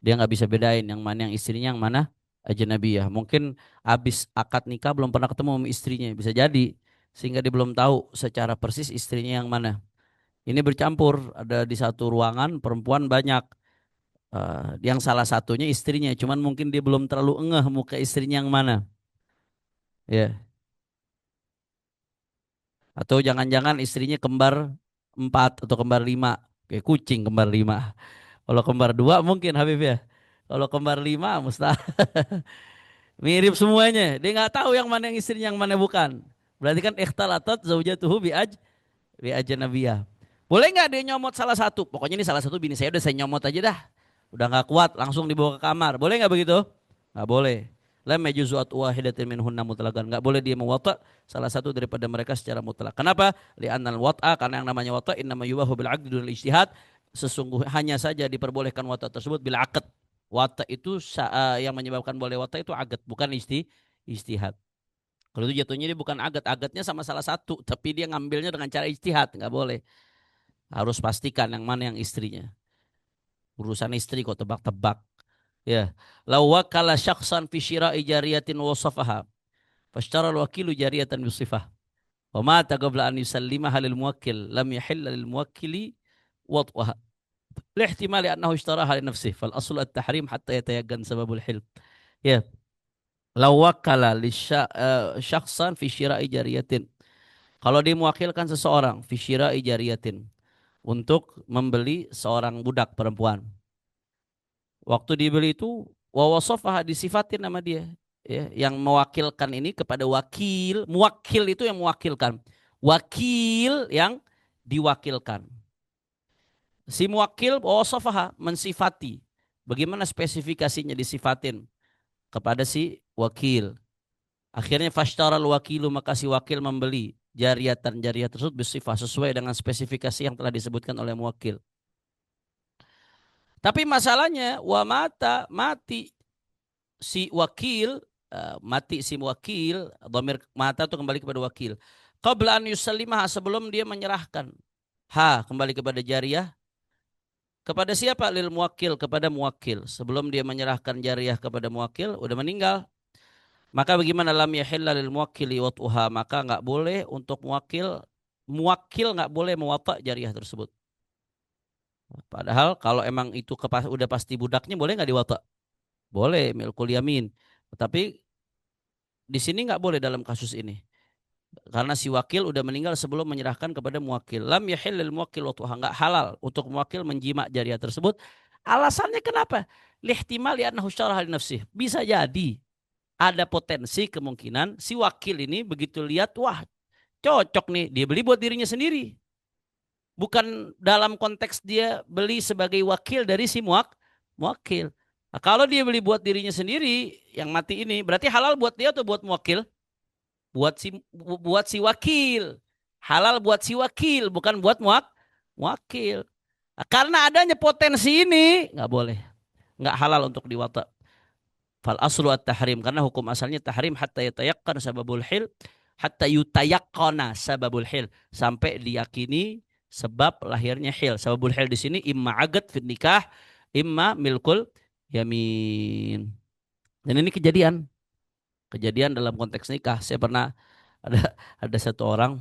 dia nggak bisa bedain yang mana yang istrinya, yang mana ajnabiyah. Mungkin habis akad nikah belum pernah ketemu sama istrinya, bisa jadi, sehingga dia belum tahu secara persis istrinya yang mana. Ini bercampur, ada di satu ruangan perempuan banyak, yang salah satunya istrinya, cuman mungkin dia belum terlalu ngeh muka istrinya yang mana, ya. Atau jangan-jangan istrinya kembar 4 atau kembar 5, kayak kucing kembar 5. Kalau kembar 2 mungkin Habib ya. Kalau kembar 5 mustahil. Mirip semuanya. Dia nggak tahu yang mana yang istrinya yang mana bukan. Berarti kan ikhtalatat zaujatuhu bi ajnabiyah. Boleh nggak dia nyomot salah satu? Pokoknya ini salah satu bini saya, udah saya nyomot aja dah. Udah nggak kuat langsung dibawa ke kamar. Boleh nggak begitu? Nggak boleh. Lam yajuzu wahidatin minhunna mutlaqan. Enggak boleh dia mewata salah satu daripada mereka secara mutlak. Kenapa? Li'annal wat'a, karena yang namanya wata innama yubahu bil 'aqdi dunal ijtihad. Sesungguhnya hanya saja diperbolehkan wata tersebut bil 'aqd. Wata itu yang menyebabkan boleh wata itu aqd, bukan ijtihad. Kalau itu jatuhnya dia bukan aqd, aqdnya sama salah satu, tapi dia ngambilnya dengan cara ijtihad, enggak boleh. Harus pastikan yang mana yang istrinya. Urusan istri kok tebak-tebak. Ya, law wakala syakhsan fi syira'i jariyatin wasafaha fashtara al-wakilu jariyatan bisifah wa mata qabla an yusallimaha lil muwakkil lam yahilla lil muwakkili wad'uha lihtimali annahu ishtaraha li nafsihi fal aslu at-tahrim hatta yatayaggan sababul hilm. Ya, law wakala li syakhsan fi syira'i jariyatin, Kalau dia mewakilkan seseorang, fisyira ijariyatin, untuk membeli seorang budak perempuan. Waktu dibeli itu wawasofah disifatin nama dia. Ya, yang mewakilkan ini kepada wakil, muwakil itu yang mewakilkan. Wakil yang diwakilkan. Si muwakil wawasofah mensifati. Bagaimana spesifikasinya disifatin kepada si wakil. Akhirnya fashtaral wakilu, maka si wakil membeli jariyah tersebut bersifat sesuai dengan spesifikasi yang telah disebutkan oleh muwakil. Tapi masalahnya mati si wakil, mati si wakil, dhamir mata itu kembali kepada wakil. Qabla an yusallimah, sebelum dia menyerahkan. Kembali kepada jariyah. Kepada siapa? Lil muwakil, kepada muwakil. Sebelum dia menyerahkan jariyah kepada muwakil, udah meninggal. Maka bagaimana lam yahilla lil muwakkili wat'uha, maka nggak boleh untuk muwakil nggak boleh mewata jariyah tersebut. Padahal kalau emang itu udah pasti budaknya, boleh nggak diwata? Boleh, milkul yamin. Tapi di sini nggak boleh dalam kasus ini. Karena si wakil udah meninggal sebelum menyerahkan kepada muwakil. Lam yahillil muwakil wat'uha, nggak halal untuk muwakil menjima jariyah tersebut. Alasannya kenapa? Lihtimal li'annahu syaraha li nafsih. Bisa jadi ada potensi kemungkinan si wakil ini begitu lihat, wah cocok nih, dia beli buat dirinya sendiri. Bukan dalam konteks dia beli sebagai wakil dari si muwakil. Nah, kalau dia beli buat dirinya sendiri, yang mati ini berarti halal buat dia atau buat muwakil? Buat si wakil. Halal buat si wakil, bukan buat muwakil. Nah, karena adanya potensi ini, nggak boleh. Nggak halal untuk diwata. Fal aslu at-tahrim, karena hukum asalnya tahrim hatta yatayaqqan sababul hil, hatta yutayaqqana sababul hil, sampai diyakini sebab lahirnya hil. Sababul hil di sini imma agad fit nikah, imma milkul yamin. Dan ini kejadian dalam konteks nikah. Saya pernah ada satu orang,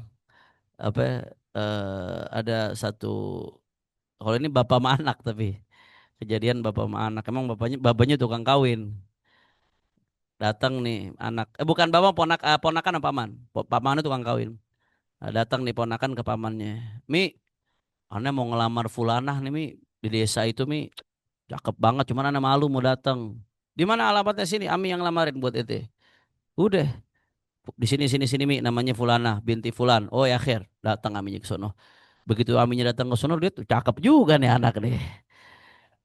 apa ada satu, kalau ini bapak sama anak, tapi kejadian bapak sama anak, emang bapaknya tukang kawin. Datang nih anak, bukan bapak, ponakan apa paman. Pamannya tukang kawin. Nah, datang nih ponakan ke pamannya. Mi, aneh mau ngelamar fulanah nih Mi, di desa itu Mi, cakep banget, cuman aneh malu mau datang. Di mana alamatnya? Sini, Ami yang lamarin buat ente. Udah, di sini sini sini Mi, namanya Fulanah binti Fulan. Oh ya akhir, datang Aminya ke sono. Begitu Aminya datang ke sono, dia tuh cakep juga nih anak nih.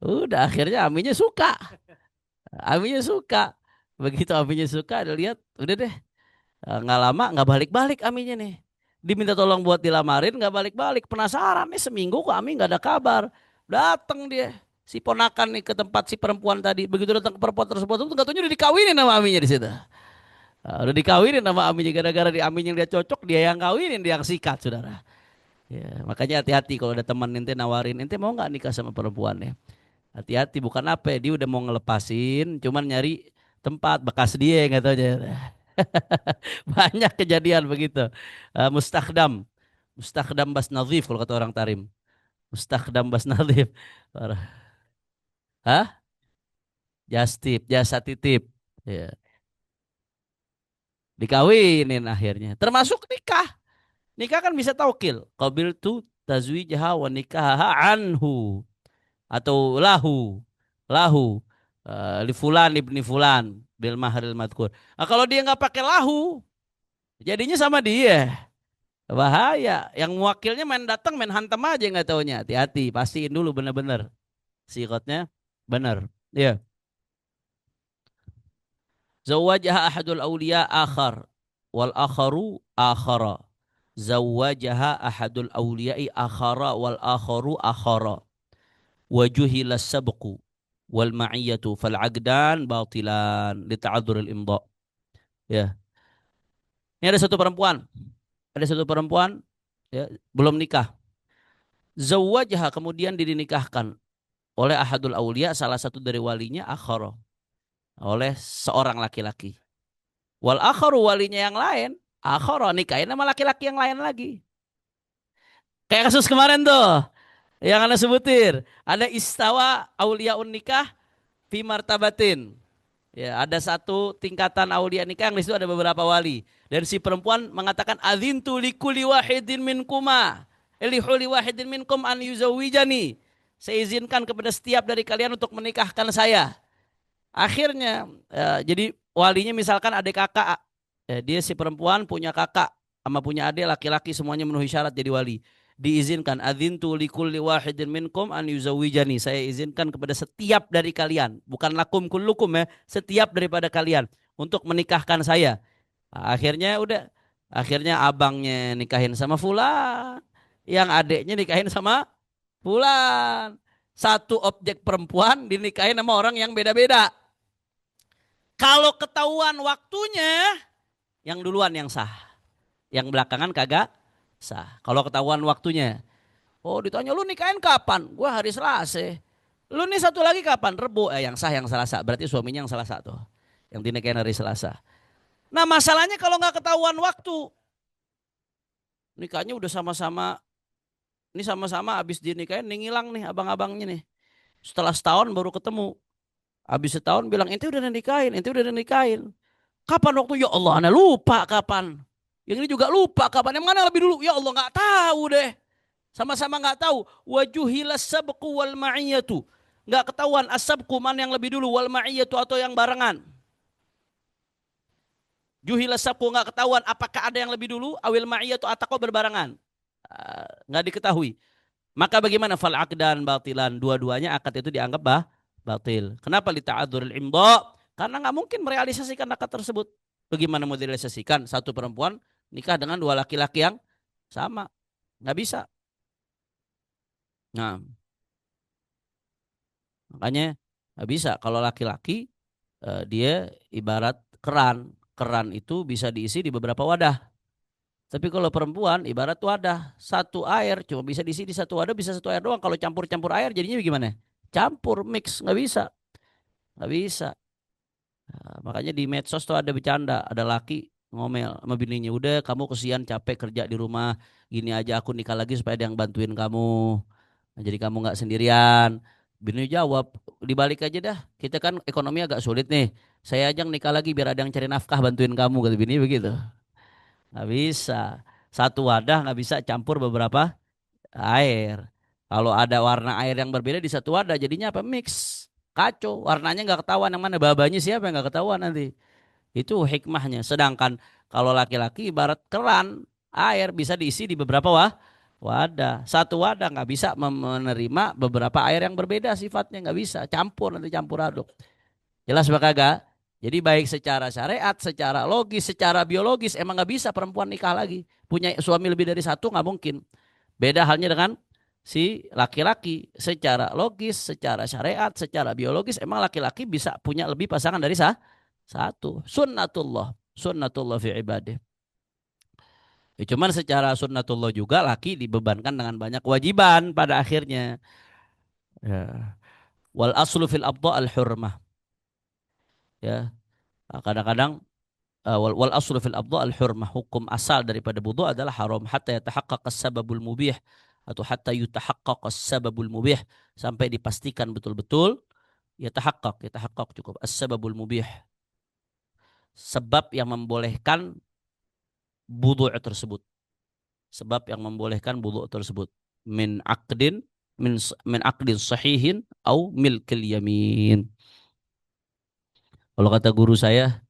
Udah akhirnya Aminya suka. Aminya suka. Begitu Aminya suka, dia lihat, udah deh. Nggak lama nggak balik-balik Aminya nih. Diminta tolong buat dilamarin nggak balik-balik. Penasaran nih, seminggu kok Ami nggak ada kabar. Datang dia si ponakan nih ke tempat si perempuan tadi. Begitu datang ke perempuan tersebut, tuh nggak tahunya udah dikawinin sama Aminya di situ. Udah dikawinin sama Aminya, gara-gara di Aminya yang dia cocok, dia yang kawinin, dia yang sikat, saudara. Ya, makanya hati-hati kalau ada teman ente nawarin, ente mau nggak nikah sama perempuan ya? Hati-hati, bukan apa ya, dia udah mau ngelepasin, cuman nyari tempat bekas dia nggak tahu aja. Banyak kejadian begitu. Mustakhdam. Mustakhdam bas nadhif kalau kata orang Tarim. Mustakhdam bas nadhif. Hah? Jastip, jasa titip. Ya. Dikawinin akhirnya. Termasuk nikah. Nikah kan bisa taukil. Qabil tu tazwijaha wa nikahaha anhu. Atau lahu. Lahu. Li fulan ibni fulan. Bil mahril madkur. Nah, kalau dia nggak pakai lahu, jadinya sama dia. Bahaya. Yang wakilnya main datang main hantam aja nggak taunya. Hati-hati, pastiin dulu benar-benar sikotnya benar. Iya. Zawajaha ahadul awliya akhar wal akharu akhara. Zawajaha ahadul awliya'i akhara wal akharu akhara. Wajuhila sabqu wal ma'iyatu fal agdan batilan li ta'adzur al imdha. Ya. Ini ada satu perempuan. Ada satu perempuan, ya, belum nikah. Zawajaha, kemudian dinikahkan oleh ahadul aulia, salah satu dari walinya, akhara, oleh seorang laki-laki. Wal akharu, walinya yang lain, akhara, nikahin sama laki-laki yang lain lagi. Kayak kasus kemarin tuh yang anda sebutin, ada istawa auliaun nikah fi martabatin, Ya, ada satu tingkatan aulia nikah yang di situ ada beberapa wali. Dan si perempuan mengatakan adzintu likulli wahidin minkuma lihuli wahidin minkum an yuzawijani. Saya izinkan kepada setiap dari kalian untuk menikahkan saya. Akhirnya jadi walinya misalkan adik kakak. Dia si perempuan punya kakak sama punya adik laki-laki semuanya memenuhi syarat jadi wali. Diizinkan adzintu likulli wahidin minkum an yuzawijani. Saya izinkan kepada setiap dari kalian, bukan lakum kullukum ya, setiap daripada kalian untuk menikahkan saya. Akhirnya udah, akhirnya abangnya nikahin sama fulan, yang adiknya nikahin sama fulan. Satu objek perempuan dinikahin sama orang yang beda-beda. Kalau ketahuan waktunya, yang duluan yang sah. Yang belakangan kagak sah. Kalau ketahuan waktunya. Oh ditanya lu nikahin kapan? Gua hari Selasa. Lu nih satu lagi kapan? Rebo. Yang sah yang Selasa. Berarti suaminya yang Selasa tuh. Yang dinikahin hari Selasa. Nah masalahnya kalau nggak ketahuan waktu. Nikahnya udah sama-sama. Ini sama-sama abis dinikahin nih ngilang nih abang-abangnya nih. Setelah setahun baru ketemu. Abis setahun bilang ente udah nikahin, ente udah nikahin. Kapan waktu? Ya Allah, ana lupa kapan. Yang ini juga lupa kapan. Yang mana lebih dulu? Ya Allah, nggak tahu deh. Sama-sama nggak tahu. Wajuhilas sabqu wal ma'iyatu. Nggak ketahuan asabku mana yang lebih dulu wal ma'iyatu atau yang barengan. Juhilas sabqu nggak ketahuan apakah ada yang lebih dulu awil ma'iyatu atau berbarengan. Nggak diketahui. Maka bagaimana fal aqdan batilan? Dua-duanya akad itu dianggap batil. Kenapa li ta'adzuril imdha? Karena nggak mungkin merealisasikan akad tersebut. Bagaimana mau direalisasikan satu perempuan nikah dengan dua laki-laki yang sama? Nggak bisa. Nah, makanya nggak bisa. Kalau laki-laki dia ibarat keran. Keran itu bisa diisi di beberapa wadah. Tapi kalau perempuan ibarat wadah, satu air cuma bisa diisi di satu wadah, bisa satu air doang. Kalau campur-campur air jadinya gimana? Campur, mix, nggak bisa. Nggak bisa. Nah, makanya di medsos tuh ada bercanda, ada laki ngomel sama bininya, udah kamu kesian capek kerja di rumah, gini aja aku nikah lagi supaya ada yang bantuin kamu. Nah, jadi kamu nggak sendirian. Bininya jawab, dibalik aja dah. Kita kan ekonomi agak sulit nih. Saya aja nikah lagi biar ada yang cari nafkah bantuin kamu, kata bini begitu. Nggak bisa. Satu wadah nggak bisa campur beberapa air. Kalau ada warna air yang berbeda di satu wadah jadinya apa? Mix. Kacau. Warnanya nggak ketahuan yang mana babanya siapa yang nggak ketahuan nanti. Itu hikmahnya. Sedangkan kalau laki-laki ibarat keran air bisa diisi di beberapa wadah. Satu wadah nggak bisa menerima beberapa air yang berbeda sifatnya nggak bisa. Campur nanti campur aduk. Jelas Pak kagak? Jadi baik secara syariat, secara logis, secara biologis emang nggak bisa perempuan nikah lagi. Punya suami lebih dari satu nggak mungkin. Beda halnya dengan si laki-laki. Secara logis, secara syariat, secara biologis emang laki-laki bisa punya lebih pasangan dari satu. Sunnatullah. Sunnatullah fi ibadah. Ya, cuman secara sunnatullah juga laki dibebankan dengan banyak kewajiban pada akhirnya. Ya. Wal aslu fil abda al hurmah. Ya. Nah, kadang-kadang wal aslu fil abda al hurmah, hukum asal daripada wudu adalah haram hatta yatahaqqaq as-sababul mubih atau hatta yutahaqqaq as-sababul mubih, sampai dipastikan betul-betul yatahaqqaq cukup as-sababul mubih, sebab yang membolehkan wudu tersebut, sebab yang membolehkan wudu tersebut min aqdin min aqdin sahihin au milkil yamin. Kalau kata guru saya,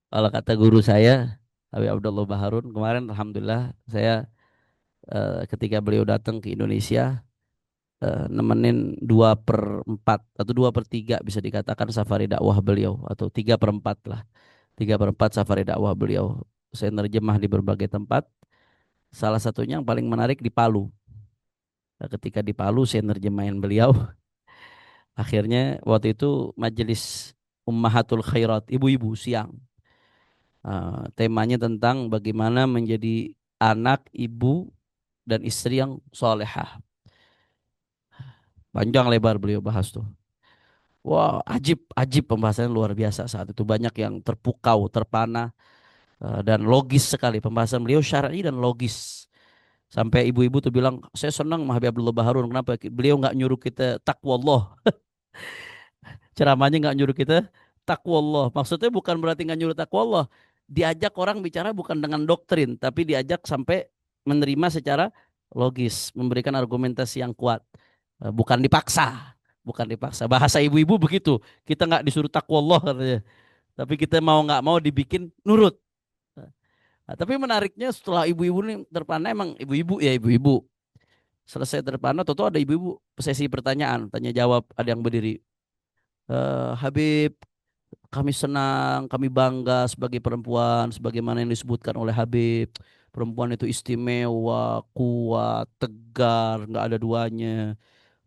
kalau kata guru saya, Habib Abdullah Baharun, kemarin alhamdulillah saya ketika beliau datang ke Indonesia nemenin 2/4 atau 2/3 bisa dikatakan safari dakwah beliau, atau 3/4 lah, 3/4 safari dakwah beliau. Saya nerjemah di berbagai tempat. Salah satunya yang paling menarik di Palu. Nah, ketika di Palu saya nerjemahin beliau. Akhirnya waktu itu majelis Ummahatul Khairat, ibu-ibu siang. Temanya tentang bagaimana menjadi anak, ibu, dan istri yang solehah. Panjang lebar beliau bahas tuh. Wah, ajib, ajib pembahasannya luar biasa saat itu. Banyak yang terpukau, terpana, dan logis sekali. Pembahasan beliau syar'i dan logis. Sampai ibu-ibu tuh bilang, saya senang sama Habib Abdullah Baharun. Kenapa? Beliau nggak nyuruh kita takwallah. Ceramahnya nggak nyuruh kita takwallah. Maksudnya bukan berarti nggak nyuruh takwallah. Diajak orang bicara bukan dengan doktrin, tapi diajak sampai menerima secara logis, memberikan argumentasi yang kuat. Bukan dipaksa, bukan dipaksa. Bahasa ibu-ibu begitu. Kita nggak disuruh takwallah katanya, tapi kita mau nggak mau dibikin nurut. Nah, tapi menariknya setelah ibu-ibu ini terpana, emang ibu-ibu ya ibu-ibu. Selesai terpana, toto ada ibu-ibu sesi pertanyaan, tanya jawab, ada yang berdiri. Habib, kami senang, kami bangga sebagai perempuan, sebagaimana yang disebutkan oleh Habib. Perempuan itu istimewa, kuat, tegar, nggak ada duanya.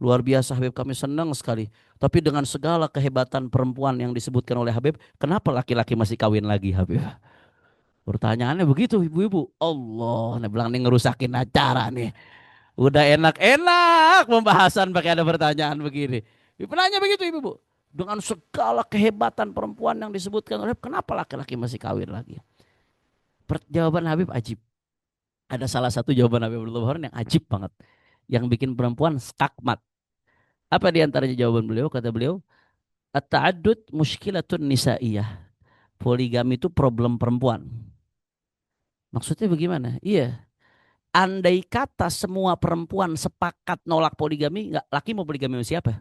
Luar biasa Habib, kami senang sekali. Tapi dengan segala kehebatan perempuan yang disebutkan oleh Habib, kenapa laki-laki masih kawin lagi Habib? Pertanyaannya begitu ibu-ibu. Allah, nah bilang nih ngerusakin acara nih. Udah enak-enak pembahasan pakai ada pertanyaan begini. Penanya begitu ibu-ibu. Dengan segala kehebatan perempuan yang disebutkan oleh kenapa laki-laki masih kawin lagi? Jawaban Habib ajib. Ada salah satu jawaban Habib Abdullah Bahar yang ajib banget. Yang bikin perempuan skakmat. Apa diantaranya jawaban beliau? Kata beliau, at-ta'addud muskilatun nisa'iyah. Poligami itu problem perempuan. Maksudnya bagaimana? Iya. Andai kata semua perempuan sepakat nolak poligami, nggak laki mau poligami sama siapa?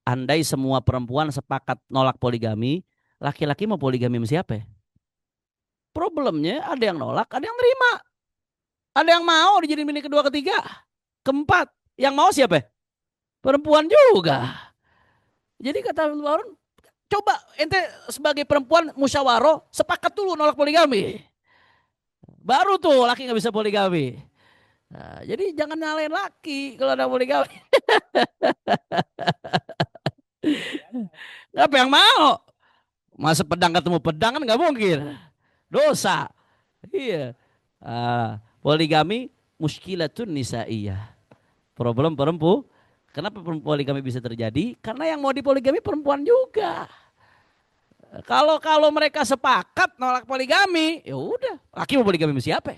Andai semua perempuan sepakat nolak poligami, laki-laki mau poligami sama siapa? Problemnya ada yang nolak, ada yang terima. Ada yang mau dijadiin bini kedua, ketiga, keempat. Yang mau siapa? Perempuan juga. Jadi kata Warun, coba ente sebagai perempuan musyawarah sepakat dulu nolak poligami. Baru tuh laki nggak bisa poligami. Nah, jadi jangan nyalain laki kalau ada poligami. Apa yang mau? Masa pedang ketemu pedang kan nggak mungkin. Dosa. Iya. Poligami muskilatun nisa'iyah. Problem perempuan. Kenapa poligami bisa terjadi? Karena yang mau dipoligami perempuan juga. Kalau kalau mereka sepakat nolak poligami, ya udah, laki mau poligami sama siapa?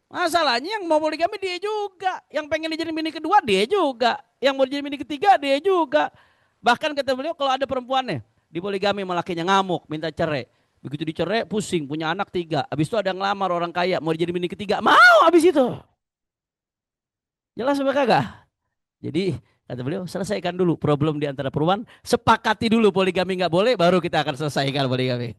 Masalahnya yang mau poligami dia juga, yang pengen dijadiin bini kedua dia juga, yang mau jadi bini ketiga dia juga. Bahkan kata beliau kalau ada perempuannya di poligami sama lakinya ngamuk, minta cerai. Begitu dicerai pusing, punya anak tiga. Habis itu ada ngelamar orang kaya mau jadi bini ketiga, mau habis itu. Jelas apa kagak? Jadi kata beliau selesaikan dulu problem di antara perempuan, sepakati dulu poligami nggak boleh, baru kita akan selesaikan poligami.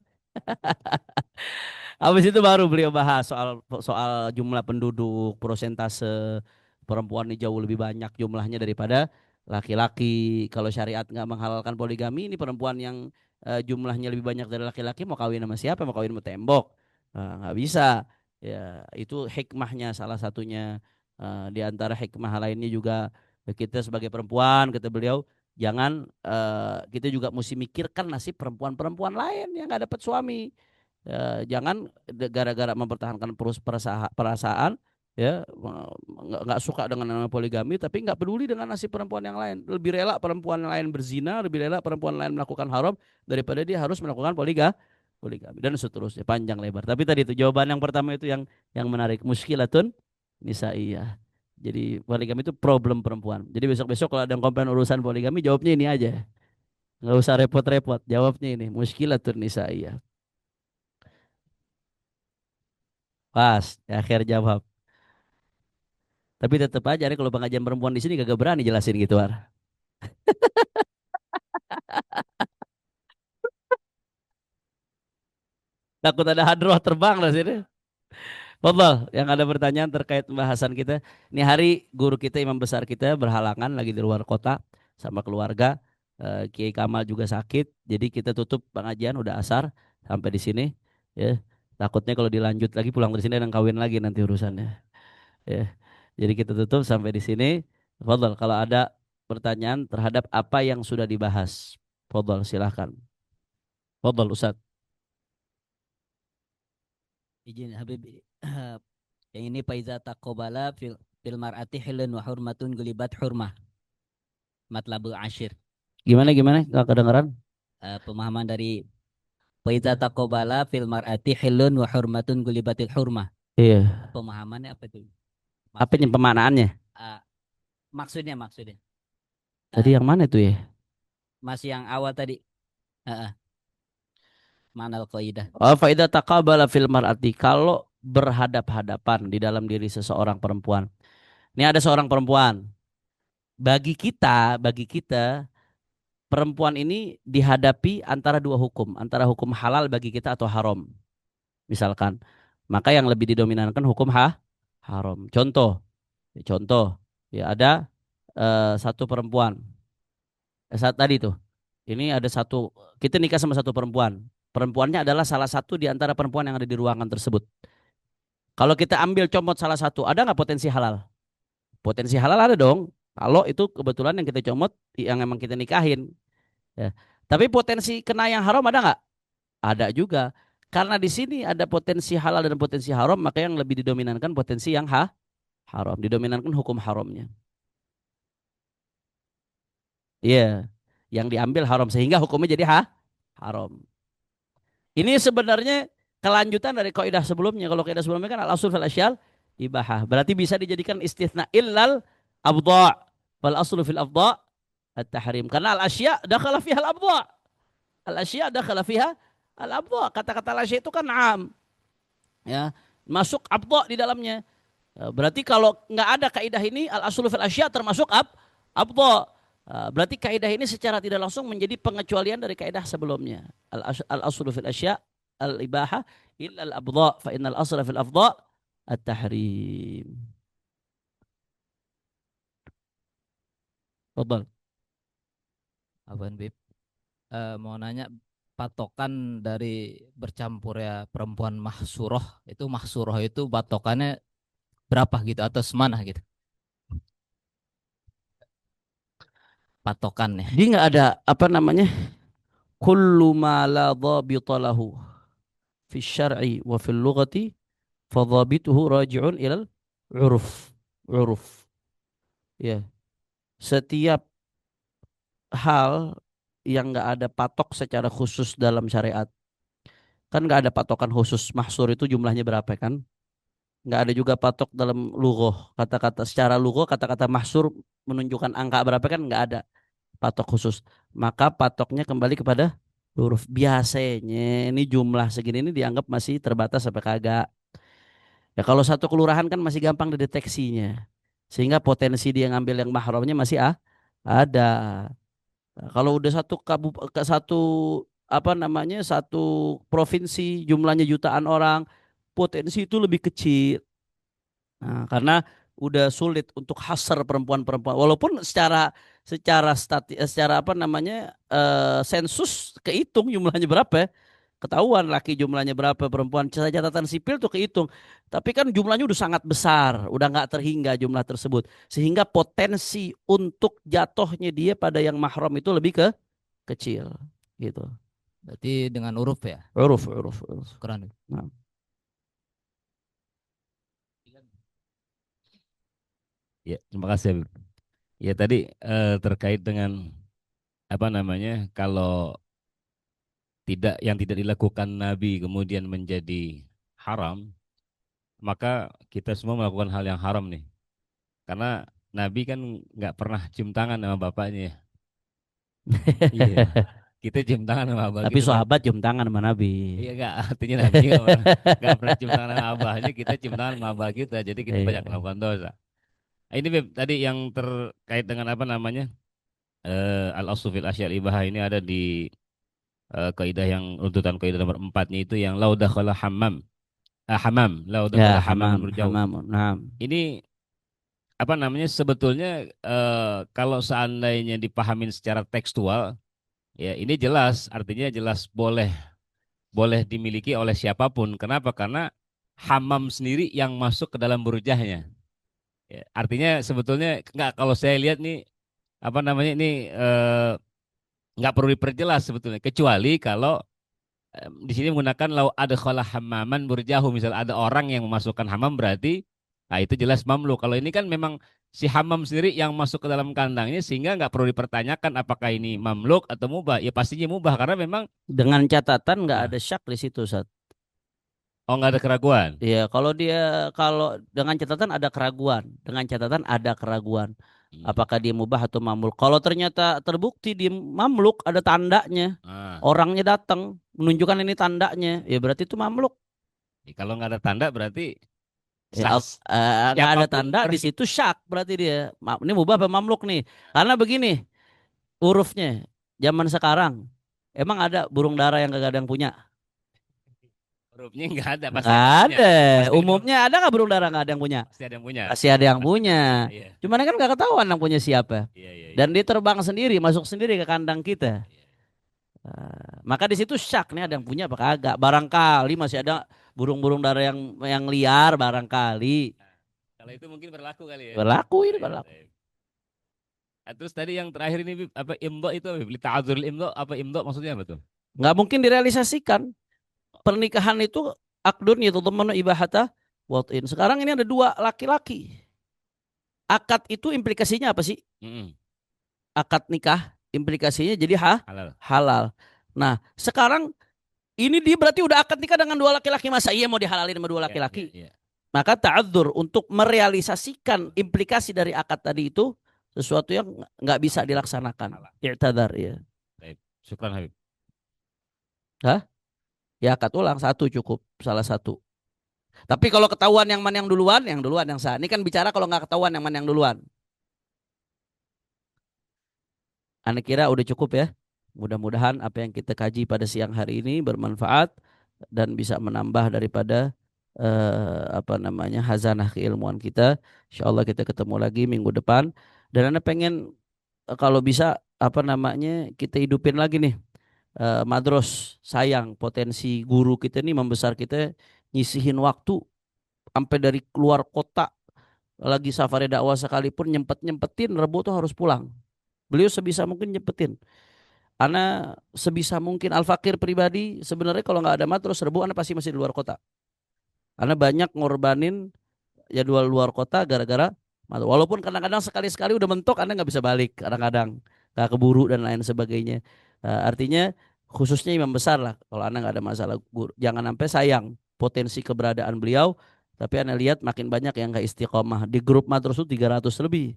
Habis itu baru beliau bahas soal soal jumlah penduduk, persentase perempuan ini jauh lebih banyak jumlahnya daripada laki-laki. Kalau syariat nggak menghalalkan poligami, ini perempuan yang jumlahnya lebih banyak dari laki-laki mau kawin sama siapa? Mau kawin sama tembok? Nggak bisa. Ya, itu hikmahnya salah satunya. Di antara hikmah lainnya juga kita sebagai perempuan, kata beliau, jangan kita juga mesti mikirkan nasib perempuan-perempuan lain yang nggak dapat suami. Jangan gara-gara mempertahankan perasaan ya nggak suka dengan nama poligami tapi nggak peduli dengan nasib perempuan yang lain, lebih rela perempuan yang lain berzina, lebih rela perempuan lain melakukan haram daripada dia harus melakukan poligami dan seterusnya panjang lebar. Tapi tadi itu jawaban yang pertama itu yang menarik, muskilatun nisaiyah. Jadi poligami itu problem perempuan. Jadi besok-besok kalau ada yang komplain urusan poligami jawabnya ini aja, nggak usah repot-repot, jawabnya ini muskilatun nisaiyah. Pas, akhir jawab. Tapi tetap aja nih kalau pengajian perempuan di sini gak berani jelasin gitu, War. Takut ada hadroh terbang dari sini. Fadal, yang ada pertanyaan terkait pembahasan kita. Ini hari guru kita, imam besar kita berhalangan lagi di luar kota sama keluarga. Kiai Kamal juga sakit. Jadi kita tutup pengajian udah asar sampai di sini. Ya, takutnya kalau dilanjut lagi pulang dari sini dan kawin lagi nanti urusannya. Ya, jadi kita tutup sampai di sini. Fadal, kalau ada pertanyaan terhadap apa yang sudah dibahas. Fadal, silahkan. Fadal, Ustaz. Izin Habib, yang ini faiza taqobala fil mar'ati hilun wa hurmatun gulibat hurmah. Matlabul Ashir. Gimana gimana? Gak kedengeran? Pemahaman dari wa idza taqabala fil mar'ati hilun wa hurmatun gulibatil hurmah. Iya. Pemahamannya apa itu? Apa nih Maksudnya pemaknaannya? eh, maksudnya Tadi Eh, yang mana tuh ya? Mas yang awal tadi mana al-qaidah. Oh, faida taqabala fil mar'ati. Kalau berhadap-hadapan di dalam diri seseorang perempuan. Ini ada seorang perempuan. Bagi kita, perempuan ini dihadapi antara dua hukum, antara hukum halal bagi kita atau haram. Misalkan, maka yang lebih didominankan hukum haram. Contoh, ya ada satu perempuan. Saat tadi tuh, ini ada satu, kita nikah sama satu perempuan. Perempuannya adalah salah satu di antara perempuan yang ada di ruangan tersebut. Kalau kita ambil comot salah satu, ada nggak potensi halal? Potensi halal ada dong. Kalau itu kebetulan yang kita comot, yang emang kita nikahin. Ya. Tapi potensi kena yang haram ada nggak? Ada juga. Karena di sini ada potensi halal dan potensi haram, maka yang lebih didominankan potensi yang haram. Didominankan hukum haramnya. Iya. Yang diambil haram sehingga hukumnya jadi haram. Ini sebenarnya kelanjutan dari kaidah sebelumnya. Kalau kaidah sebelumnya kan al-asul fil asyal ibahah. Berarti bisa dijadikan istitsna illal abdha. Fal aslu fil abdha at-tahrim. Karena al-asya dakhala fiha al-abdha. Al-asya dakhala fiha al-abdha. Kata-kata al-asya itu kan am. Ya, masuk abdha di dalamnya. Berarti kalau nggak ada kaidah ini al-aslu fil asya termasuk abdha. Berarti kaidah ini secara tidak langsung menjadi pengecualian dari kaidah sebelumnya. Al-aslu fil asya al-ibahah illa al-abdha fa innal asla fil afdha at-tahrim. Fadal. Abang Bib, mau nanya patokan dari bercampur ya perempuan mahsuroh itu patokannya berapa gitu atau semana gitu patokannya. Dia nggak ada apa namanya? Kullu ma la dhabita lahu fi syar'i wa fil lughati fa dhabituhu raji'un ilal uruf. Uruf. Ya. Setiap hal yang nggak ada patok secara khusus dalam syariat. Kan nggak ada patokan khusus mahsur itu jumlahnya berapa kan? Nggak ada juga patok dalam lughoh. Kata-kata secara lughoh kata-kata mahsur menunjukkan angka berapa kan nggak ada patok khusus. Maka patoknya kembali kepada huruf. Biasanya ini jumlah segini ini dianggap masih terbatas sampai kagak. Ya kalau satu kelurahan kan masih gampang dideteksinya. Sehingga potensi dia ngambil yang mahramnya masih ada. Nah, kalau udah satu apa namanya satu provinsi jumlahnya jutaan orang, potensi itu lebih kecil. Nah, karena udah sulit untuk hasar perempuan-perempuan. Walaupun secara apa namanya sensus kehitung jumlahnya berapa, ya. Ketahuan laki jumlahnya berapa, perempuan catatan sipil tuh kehitung. Tapi kan jumlahnya udah sangat besar, udah nggak terhingga jumlah tersebut. Sehingga potensi untuk jatuhnya dia pada yang mahram itu lebih kecil gitu. Berarti dengan huruf ya. Uruf. Keren. Nah. Ya, terima kasih, Habib. Ya tadi terkait dengan apa namanya kalau yang tidak dilakukan Nabi kemudian menjadi haram, maka kita semua melakukan hal yang haram nih. Karena Nabi kan nggak pernah cium tangan sama bapaknya. Ya. Iya, kita cium tangan sama abah Tapi kita. sahabat cium tangan sama Nabi. Iya nggak, artinya Nabi nggak pernah cium tangan sama abahnya, kita cium tangan sama abah kita. Jadi kita banyak Iya. melakukan dosa. Nah, ini Beb, tadi yang terkait dengan apa namanya al-aslu fil asyal ibahah ini ada di kaidah yang runtutan kaidah nomor 4-nya itu yang lau dakhala hamam lau Ya, dakhala hamaman berjauh. Nah. Ini apa namanya sebetulnya kalau seandainya dipahamin secara tekstual ya ini jelas artinya jelas boleh boleh dimiliki oleh siapapun. Kenapa? Karena hamam sendiri yang masuk ke dalam burjahnya. Ya, artinya sebetulnya nggak kalau saya lihat nih apa namanya ini nggak perlu diperjelas sebetulnya kecuali kalau di sini menggunakan lau adkhala hammaman burjahu misal ada orang yang memasukkan hamam berarti nah itu jelas mamluk. Kalau ini kan memang si Hammam sendiri yang masuk ke dalam kandangnya sehingga nggak perlu dipertanyakan apakah ini mamluk atau mubah. Ya pastinya mubah karena memang Dengan catatan nggak nah, ada syak di situ, Ustaz. oh nggak ada keraguan. Iya, kalau dengan catatan ada keraguan, dengan catatan ada keraguan. Hmm. Apakah dia mubah atau mamluk? Kalau ternyata terbukti dia mamluk, ada tandanya, Ah, orangnya datang menunjukkan ini tandanya, ya berarti itu mamluk. ya kalau nggak ada tanda berarti Ya, sah nggak ada siapapun tanda di situ syak berarti dia. Ini mubah apa mamluk nih? Karena begini, hurufnya zaman sekarang emang ada burung dara yang gak ada yang punya? hurufnya nggak ada pasti Nggak ada yang punya. ada. Pasti ada, Umumnya ada nggak burung dara nggak ada yang punya? pasti ada yang punya. Pasti ada yang Pasti punya. ada. Iya, Cuman kan nggak ketahuan yang punya siapa. iya, iya, iya. Dan dia terbang sendiri, masuk sendiri ke kandang kita. Iya. Maka di situ syak nih ada yang punya apa kagak? Barangkali masih ada burung-burung dara yang liar barangkali. Kalau itu mungkin berlaku kali ya. Berlaku ini Baik, berlaku. baik. Ah, terus tadi yang terakhir ini Bib, apa imdo itu Bib? Li ta'adzuril imdo apa imdo maksudnya apa tuh? Nggak mungkin direalisasikan. Pernikahan itu akdun yatadhammanu ibahata wat'in. Sekarang ini ada dua laki-laki. Akad itu implikasinya apa sih? Mm-mm. Akad nikah implikasinya jadi Halal. halal. Nah, sekarang ini dia berarti udah akad nikah dengan dua laki-laki. Masa iya mau dihalalin sama dua Iya, laki-laki? iya, iya. Maka ta'adzur untuk merealisasikan implikasi dari akad tadi itu sesuatu yang nggak bisa dilaksanakan. Halal. I'tadzar ya. Baik. Syukran Habib. Ya akad ulang satu cukup, salah satu. Tapi kalau ketahuan yang mana yang duluan yang sah. Ini kan bicara kalau nggak ketahuan yang mana yang duluan. Anda kira udah cukup ya. Mudah-mudahan apa yang kita kaji pada siang hari ini bermanfaat dan bisa menambah daripada apa namanya hazanah keilmuan kita. Insya Allah kita ketemu lagi minggu depan. Dan Anda pengen kalau bisa apa namanya kita hidupin lagi nih madros. Sayang potensi guru kita nih membesar kita nyisihin waktu sampai dari keluar kota lagi safari dakwah sekalipun nyempetin Rebo tuh harus pulang. Beliau sebisa mungkin nyempetin. Ana sebisa mungkin Al-Fakir pribadi sebenarnya kalau nggak ada matros Rebo Ana pasti masih di luar kota. Ana banyak ngorbanin jadwal luar kota gara-gara walaupun kadang-kadang sekali-sekali udah mentok Anda nggak bisa balik kadang-kadang nggak keburu dan lain sebagainya. Artinya khususnya imam besar lah kalau Anda nggak ada masalah jangan sampai sayang potensi keberadaan beliau tapi Anda lihat makin banyak yang nggak istiqomah di grup madrasah itu 300 lebih.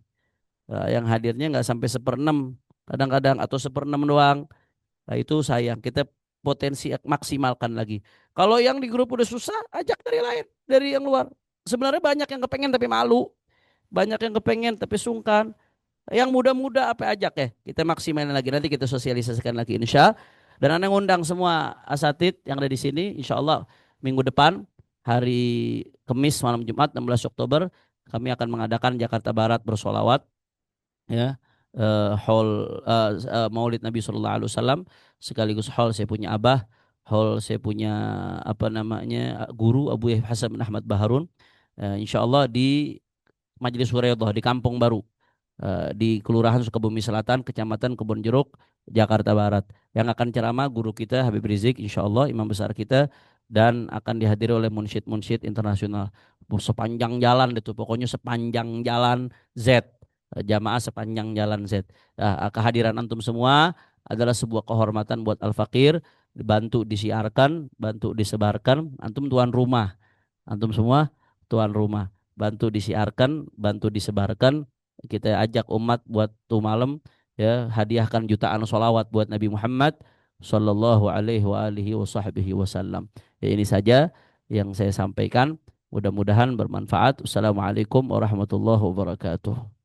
Yang hadirnya nggak sampai 1/6 kadang-kadang atau 1/6 doang. Nah itu sayang kita potensi maksimalkan lagi. Kalau yang di grup udah susah ajak dari lain dari yang luar. Sebenarnya banyak yang kepengen tapi malu. Banyak yang kepengen tapi sungkan. Yang muda-muda apa ajak ya. Kita maksimalin lagi. Nanti kita sosialisasikan lagi insya. Dan Anda ngundang semua asatid yang ada di sini. Insya Allah minggu depan hari Kamis malam Jumat 16 Oktober. Kami akan mengadakan Jakarta Barat bersolawat. Ya. Haul Maulid Nabi Sallallahu Alaihi Wasallam. Sekaligus haul saya punya abah. Haul saya punya apa namanya guru Abu Hasan bin Ahmad Baharun. Insya Allah di Majelis Huraydah di Kampung Baru di Kelurahan Sukabumi Selatan, Kecamatan Kebon Jeruk, Jakarta Barat. Yang akan ceramah guru kita Habib Rizik, insya Allah imam besar kita dan akan dihadiri oleh munsyid-munsyid internasional. Sepanjang jalan itu, pokoknya sepanjang jalan Z, jamaah sepanjang jalan Z. Kehadiran antum semua adalah sebuah kehormatan buat Al-Fakir, bantu disiarkan, bantu disebarkan. Antum tuan rumah, antum semua tuan rumah, bantu disiarkan, bantu disebarkan. Kita ajak umat buat tuh malam ya hadiahkan jutaan sholawat buat Nabi Muhammad Sallallahu Alaihi Wasallam. Ya ini saja yang saya sampaikan. Mudah-mudahan bermanfaat. Wassalamualaikum warahmatullahi wabarakatuh.